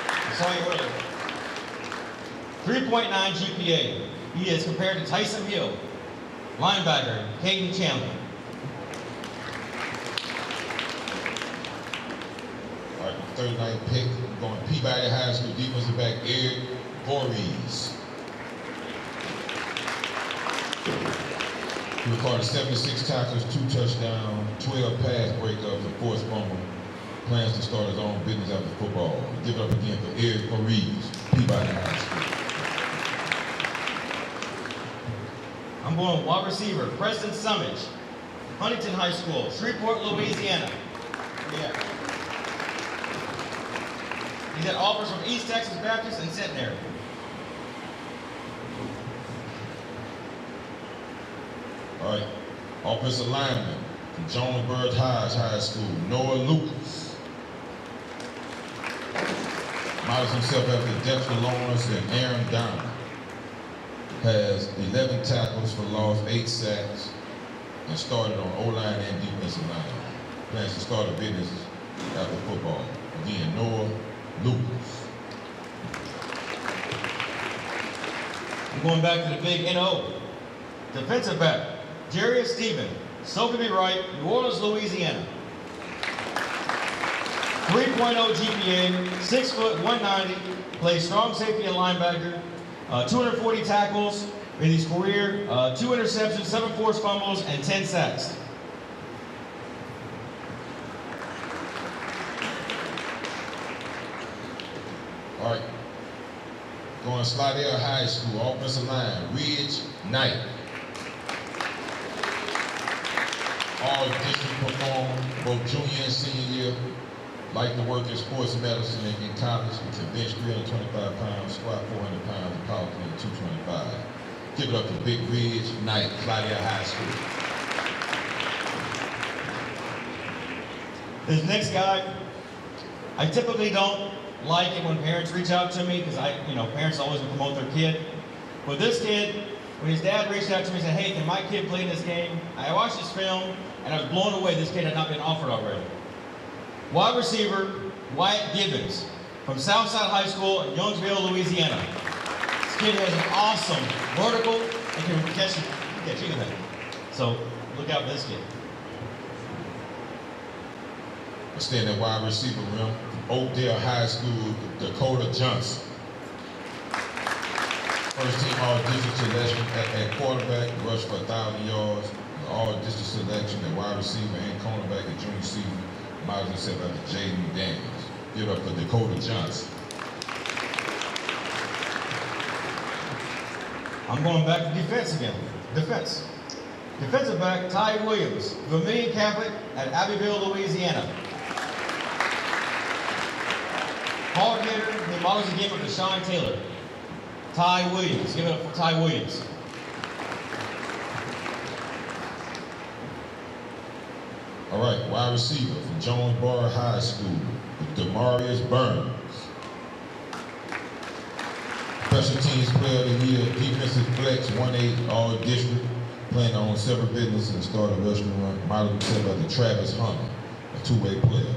I saw you earlier. 3.9 GPA. He is compared to Tyson Hill. Linebacker, Caden Chandler. All right, 39th pick, going Peabody High School defensive back Eric Voorhees. He recorded 76 tackles, 2 touchdowns, 12 pass breakups, and 4 fumbles. Plans to start his own business after football. Give it up again for Eric Voorhees, Peabody High School. I'm going wide receiver, Preston Summage, Huntington High School, Shreveport, Louisiana. Yeah. He's had offers from East Texas Baptist and Centenary. All right, offensive lineman from Jonesboro High School, Noah Lucas. Models himself after Dexter Lawrence and Aaron Donner. Has 11 tackles for loss, 8 sacks, and started on O-line and defensive line. Plans to start a business after football. Again, Noah Lucas. I'm going back to the big NO. Defensive back, Jarius Stephen, Sotheby Wright, New Orleans, Louisiana. 3.0 GPA, 6 foot, 190, plays strong safety and linebacker, 240 tackles in his career, 2 interceptions, 7 forced fumbles, and 10 sacks. All right, going Slidell High School, offensive line, Ridge Knight. All district performer, both junior and senior year. Like to work in sports medicine in college. He can bench 325 pounds, squat 400 pounds, and power clean 225. Give it up to Big Ridge Knight, Slidell High School. This next guy, I typically don't like it when parents reach out to me because parents always promote their kid. But this kid, when his dad reached out to me and said, "Hey, can my kid play in this game?" I watched this film and I was blown away this kid had not been offered already. Wide receiver, Wyatt Gibbons from Southside High School in Youngsville, Louisiana. This kid has an awesome vertical and can catch anything. So look out for this kid. I stand at wide receiver rim from Oakdale High School, Dakota Johnson. First team all-district selection at quarterback, rushed for 1,000 yards. All-district selection at wide receiver and cornerback at junior season. Models himself after Jaden Daniels. Give it up for Dakota Johnson. I'm going back to defense again. Defense. Defensive back, Ty Williams, Vermilion Catholic at Abbeville, Louisiana. Hard hitter, he models the game of Deshaun Taylor. Ty Williams, give it up for Ty Williams. All right, wide receiver from Jonesboro High School, Demarius Burns. Special teams player of the year, defensive flex, 1-8 all district, playing on several businesses and started a restaurant, modeled himself after Travis Hunter, a 2-way player.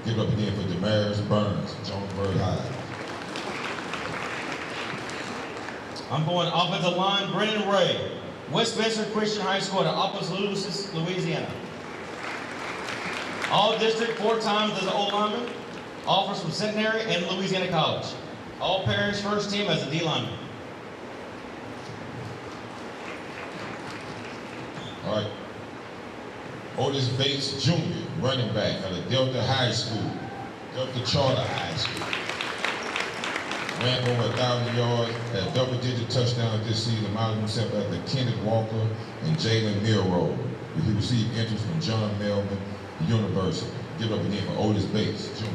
Give it up again for Demarius Burns, Jonesboro High. I'm going offensive line, Brennan Ray, Westminster Christian High School at Opelousas, Louisiana. All district 4 times as an O-lineman, offers from Centenary and Louisiana College. All parish first team as a D-lineman. All right. Otis Bates Jr., running back out of Delta High School, Delta Charter High School. Ran over 1,000 yards, had double-digit touchdowns this season, modeled himself after Kenneth Walker and Jalen Milroe. He received interest from John Melvin University. Give it up again for Otis Bates Jr.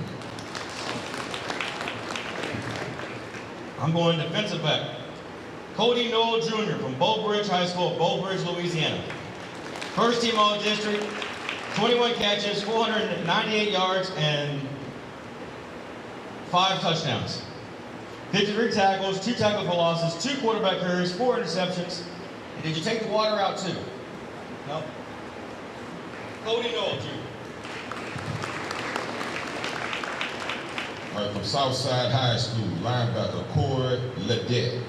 I'm going defensive back. Cody Noel Jr. from Bow Bridge High School, Bow Bridge, Louisiana. First team all-district, 21 catches, 498 yards, and 5 touchdowns. 53 tackles, 2 tackles for losses, 2 quarterback hurries, 4 interceptions. And did you take the water out too? No. Cody Noel Jr. All right, from Southside High School, linebacker Corey Ledette.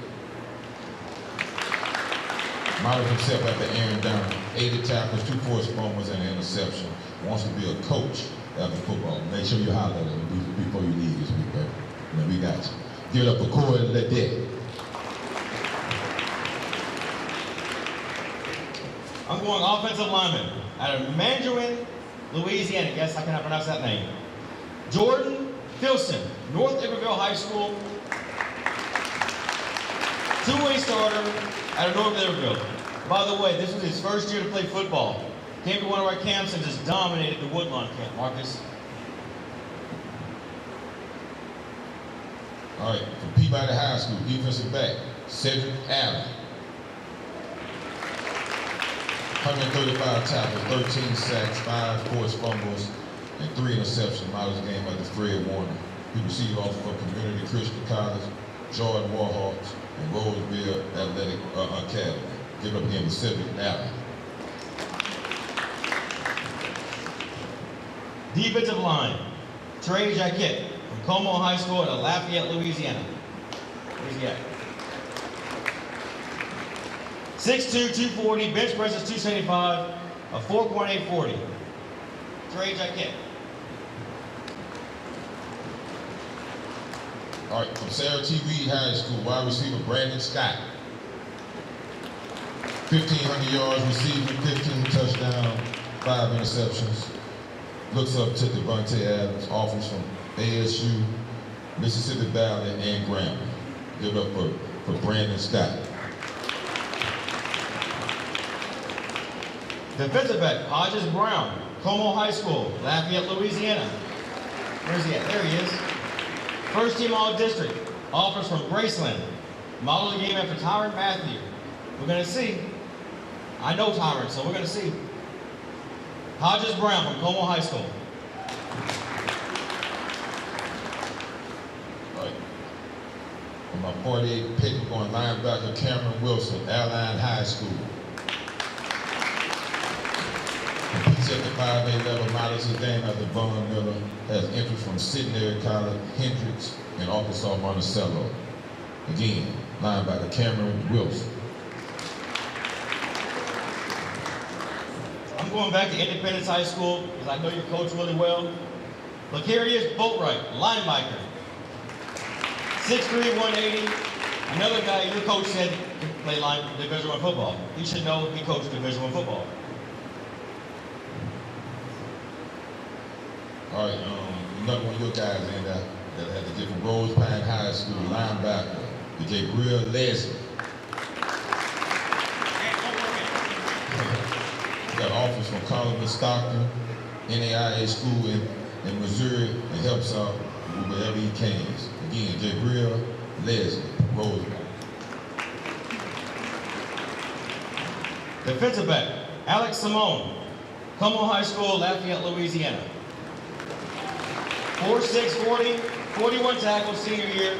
Models himself after Aaron Donald, 80 tackles, 2 forced fumbles, and an interception. Wants to be a coach after football. Make sure you holler at him before you leave this week, baby. Man, we got you. Give it up for Corey Ledet. I'm going offensive lineman out of Mandarin, Louisiana. Guess I cannot pronounce that name. Jordan Filson, North Iberville High School. Two-way starter out of North Iberville. By the way, this was his first year to play football. Came to one of our camps and just dominated the Woodlawn camp, Marcus. All right, from Peabody High School, defensive back, Cedric Allen. 135 tackles, 13 sacks, 5 forced fumbles, and 3 interceptions. Models game after Fred Warner. He received offers from Community Christian College, Jordan Warhawks, and Roseville Athletic Academy. Give it up again to Cedric Allen. Defensive line, Trey Jacquette from Como High School in Lafayette, Louisiana. 6'2", 240, bench press is 275, a 4.840. Trey Jacquette. All right, from Sarah T. Reed High School, wide receiver Brandon Scott. 1,500 yards receiving, 15 touchdowns, 5 interceptions. Looks up to Devontae Adams, offers from ASU, Mississippi Valley, and Grambling. Give it up for Brandon Scott. Defensive back, Hodges Brown, Como High School, Lafayette, Louisiana. Where's he at? There he is. First team All-District, offers from Graceland. Model the game after Tyron Matthew. We're gonna see. I know Tyron, so we're gonna see. Hodges Brown from Como High School. All right. On my 48 pick, going linebacker Cameron Wilson, Alline High School. Competes at the 5A level, models his game after Vaughn Miller, has interest from Centenary College, Hendrix, and Arkansas Monticello. Again, linebacker Cameron Wilson. I'm going back to Independence High School because I know your coach really well. Lucarius Boatwright, linebacker. 6'3", 180. Another guy your coach said could play Division I football. He should know he coached Division I football. All right, another one of your guys in there that had to get from Rose Pine High School, linebacker, Gabriel Leslie. Got offers from Colin Stockton, NAIA school in Missouri, and helps out wherever he can. Again, Gabriel Leslie, Rose Pine. Defensive back, Alex Simone, Como High School, Lafayette, Louisiana. 4'6", 40, 41 tackles, senior year.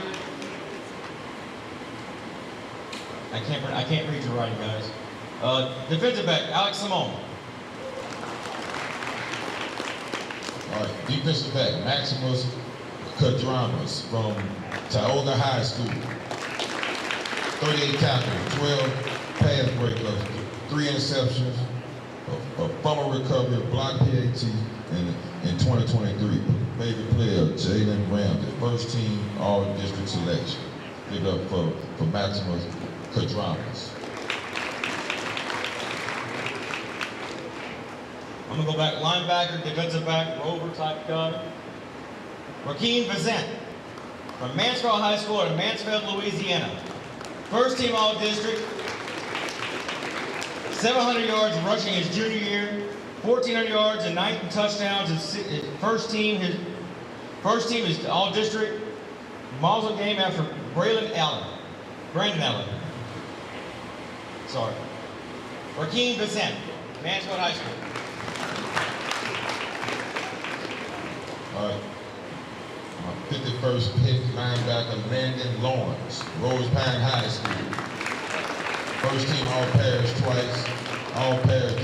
I can't read your writing, guys. Defensive back, Alex Simone. All right, defensive back, Maximus Kadramas from Tioga High School. 38 tackles, 12 pass breakups, 3 interceptions, a fumble recovery, a block PAT in 2023. Favorite player, Jalen Ramsey, first team All-District selection. Give it up for Maximus Kadramas. I'm gonna go back linebacker, defensive back, rover type guy. Rakeem Vizent from Mansfield High School in Mansfield, Louisiana. First team All-District. 700 yards rushing his junior year. 1,400 yards and 19 touchdowns. His first team is All-District. Model game after Brandon Allen. Sorry. Rakeem Vizent, Mansfield High School. All right. My 51st pick, linebacker Landon Lawrence, Rose Pine High School. First team All-Parish twice, All-Parish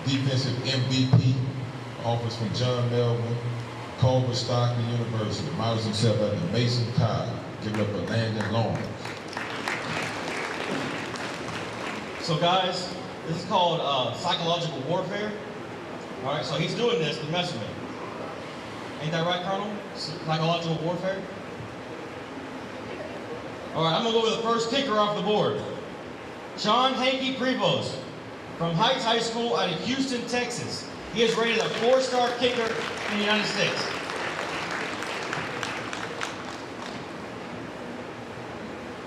defensive MVP, offers from John Melvin, Culver Stockton University, models himself at the Mason College. Give it up for Landon Lawrence. So guys, this is called psychological warfare. All right, so he's doing this to mess with me. Ain't that right, Colonel? Psychological warfare? All right, I'm gonna go with the first kicker off the board. Sean Hankey Prevost from Heights High School out of Houston, Texas. He is rated a 4-star kicker in the United States.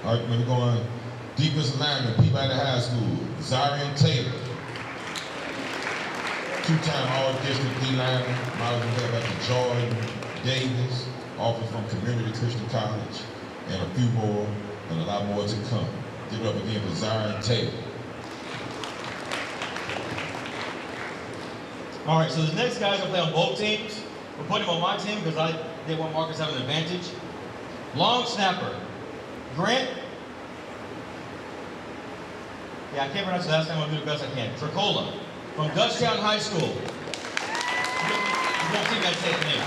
All right, we're going defensive lineman, Peabody High School, Zarian Taylor. 2-time All-District D lineman, models himself after Jordan Davis, offered from Community Christian College, and a few more, and a lot more to come. Give it up again for Zarian Taylor. All right, so the next guy's gonna play on both teams. We're putting him on my team because I didn't want Marcus having an advantage. Long snapper, Grant. Yeah, I can't pronounce the last name. I'm gonna do the best I can. Tricola from Dutchtown High School. You don't see that safe name.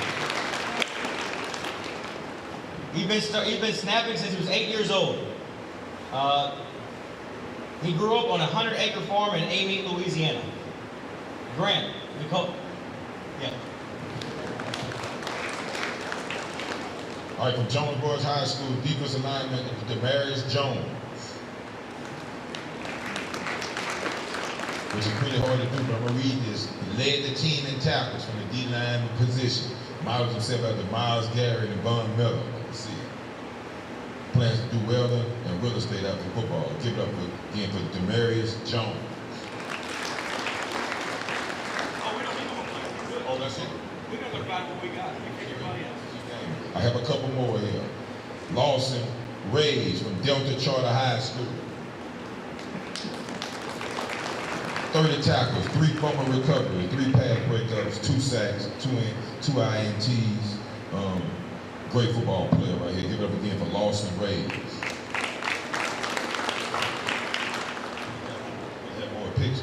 He's been snapping since he was 8 years old. He grew up on a 100-acre farm in Amite, Louisiana. Grant, yeah. All right, from Jonesboro High School, defensive lineman, Demarius Jones. Which is pretty hard to do, but I'm gonna read this. He led the team in tackles from the D-line position. Modeled himself after Miles Garrett and Von Miller. Let's see. Plans to do welding and real estate after football. Give it up again for Demarius Jones. Oh, that's it? We're gonna look back what we got. Everybody else. I have a couple more here. Lawson Rage from Delta Charter High School. 30 tackles, 3 fumble recovery, 3 pass breakups, 2 sacks, 2 INTs. Great football player right here. Give it up again for Lawson Rage. Have more pictures.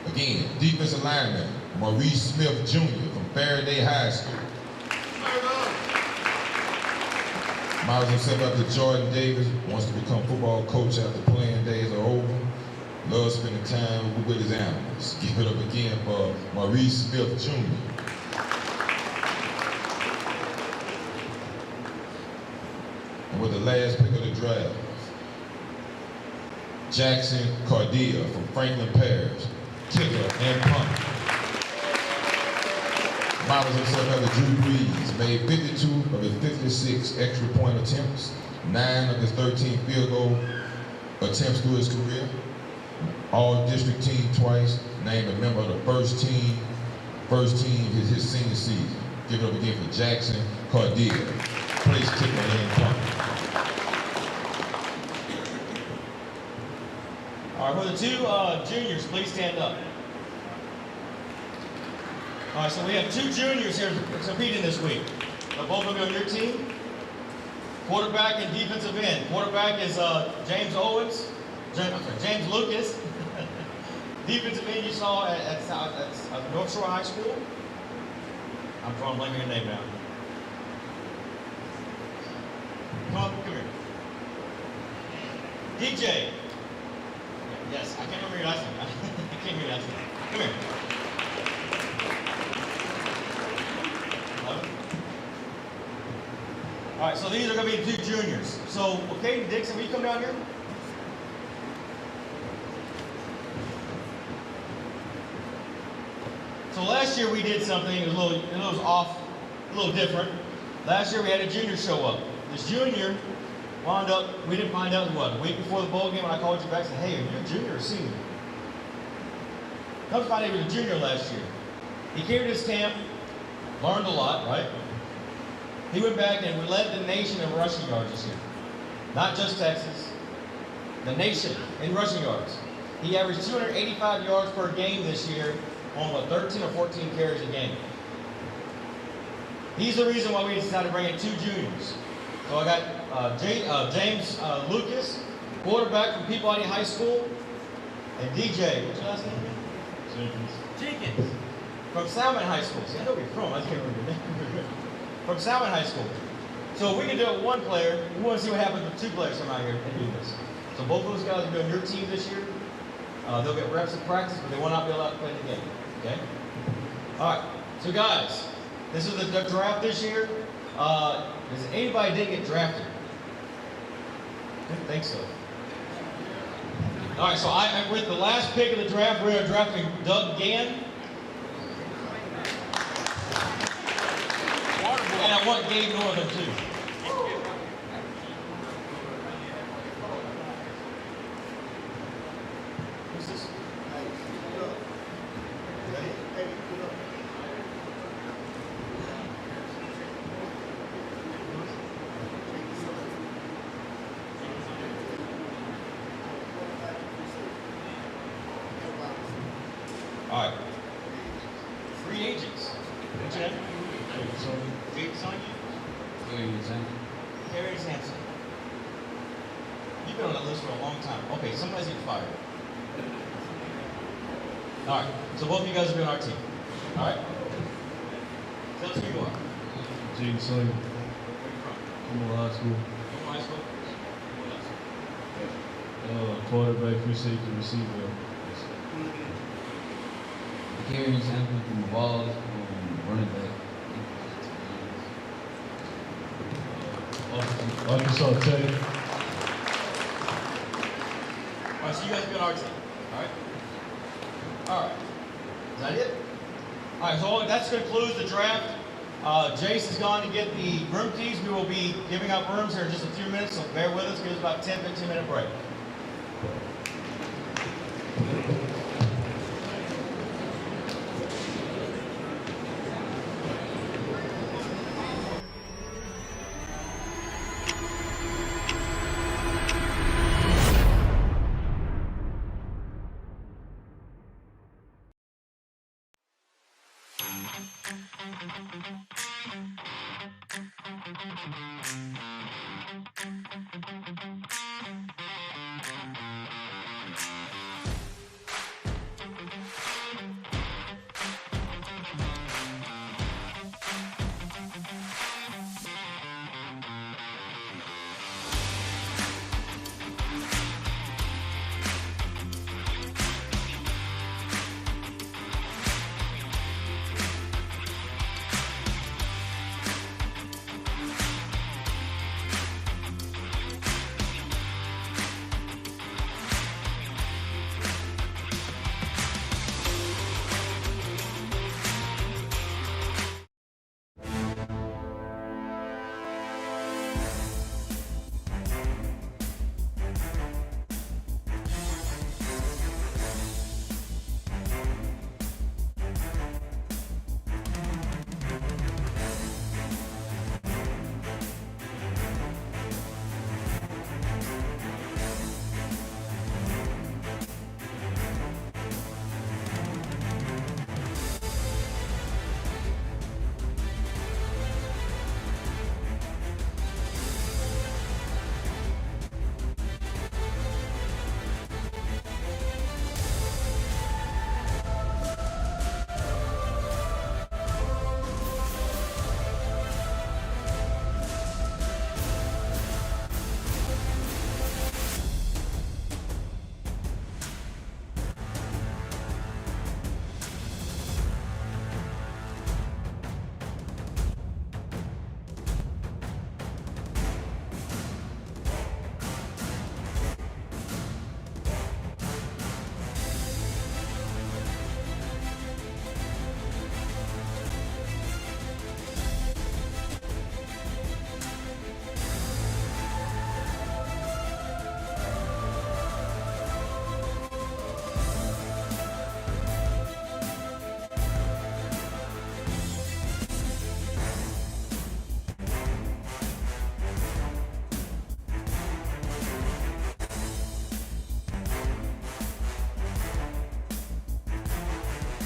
Again, defensive lineman, Maurice Smith Jr. from Faraday High School. Models himself after Jordan Davis, wants to become football coach after playing days are over. Loves spending time with his animals. Give it up again for Maurice Smith Jr. And with the last pick of the draft, Jackson Cardia from Franklin Parish, kicker and punter. Models himself after Drew Brees, made 52 of his 56 extra point attempts, 9 of his 13 field goal attempts through his career. All district team twice, named a member of the first team his senior season. Give it up again for Jackson Cardia, place kicker and punter. All right, for the 2 juniors, please stand up. All right, so we have 2 juniors here competing this week. They're both going to be on your team. Quarterback and defensive end. Quarterback is James Lucas. Defensive end you saw at North Shore High School. I'm trying to blame your name now. Come here. DJ. Yes, I can't remember your last name. I can't remember your last name. Come here. All right, so these are going to be the 2 juniors. So, okay, Dixon, will you come down here? So last year we did something a little off, a little different. Last year we had a junior show up. This junior wound up, we didn't find out what, a week before the bowl game when I called you back and said, hey, are you a junior or senior? Come to find out he was a junior last year. He came to this camp, learned a lot, right? He went back and led the nation in rushing yards this year. Not just Texas, the nation in rushing yards. He averaged 285 yards per game this year on 13 or 14 carries a game. He's the reason why we decided to bring in 2 juniors. So I got James Lucas, quarterback from Peabody High School, and DJ, what's your last name again? Jenkins. From Salmon High School. See, I know where you're from, I can't remember your name. From Salmon High School. So if we can do it with 1 player, we want to see what happens when 2 players come out here and do this. So both of those guys will be on your team this year. They'll get reps in practice, but they will not be allowed to play the game. Okay? All right. So guys, this is the draft this year. Does anybody didn't get drafted? Didn't think so. All right. So with the last pick of the draft, we are drafting Doug Gann. And I want Gabe Northern too. Who's this? All right. Free agents. What's your name? Jake Sonia? Harry Sampson. You've been on that list for a long time. Okay, somebody's getting fired. All right, so both of you guys are doing our team. All right? Tell us who you are. Jake Sonia. Where are you from? From high school. From high school? What else? Quarterback, free safety, receiver. Gridiron All-American from the ball, running back. Arkansas Tech. All right, so you guys be on our team. All right? All right. Is that it? All right, so that concludes the draft. Jace is gone to get the room keys. We will be giving out rooms here in just a few minutes, so bear with us. Give us about a 10-15 minute break.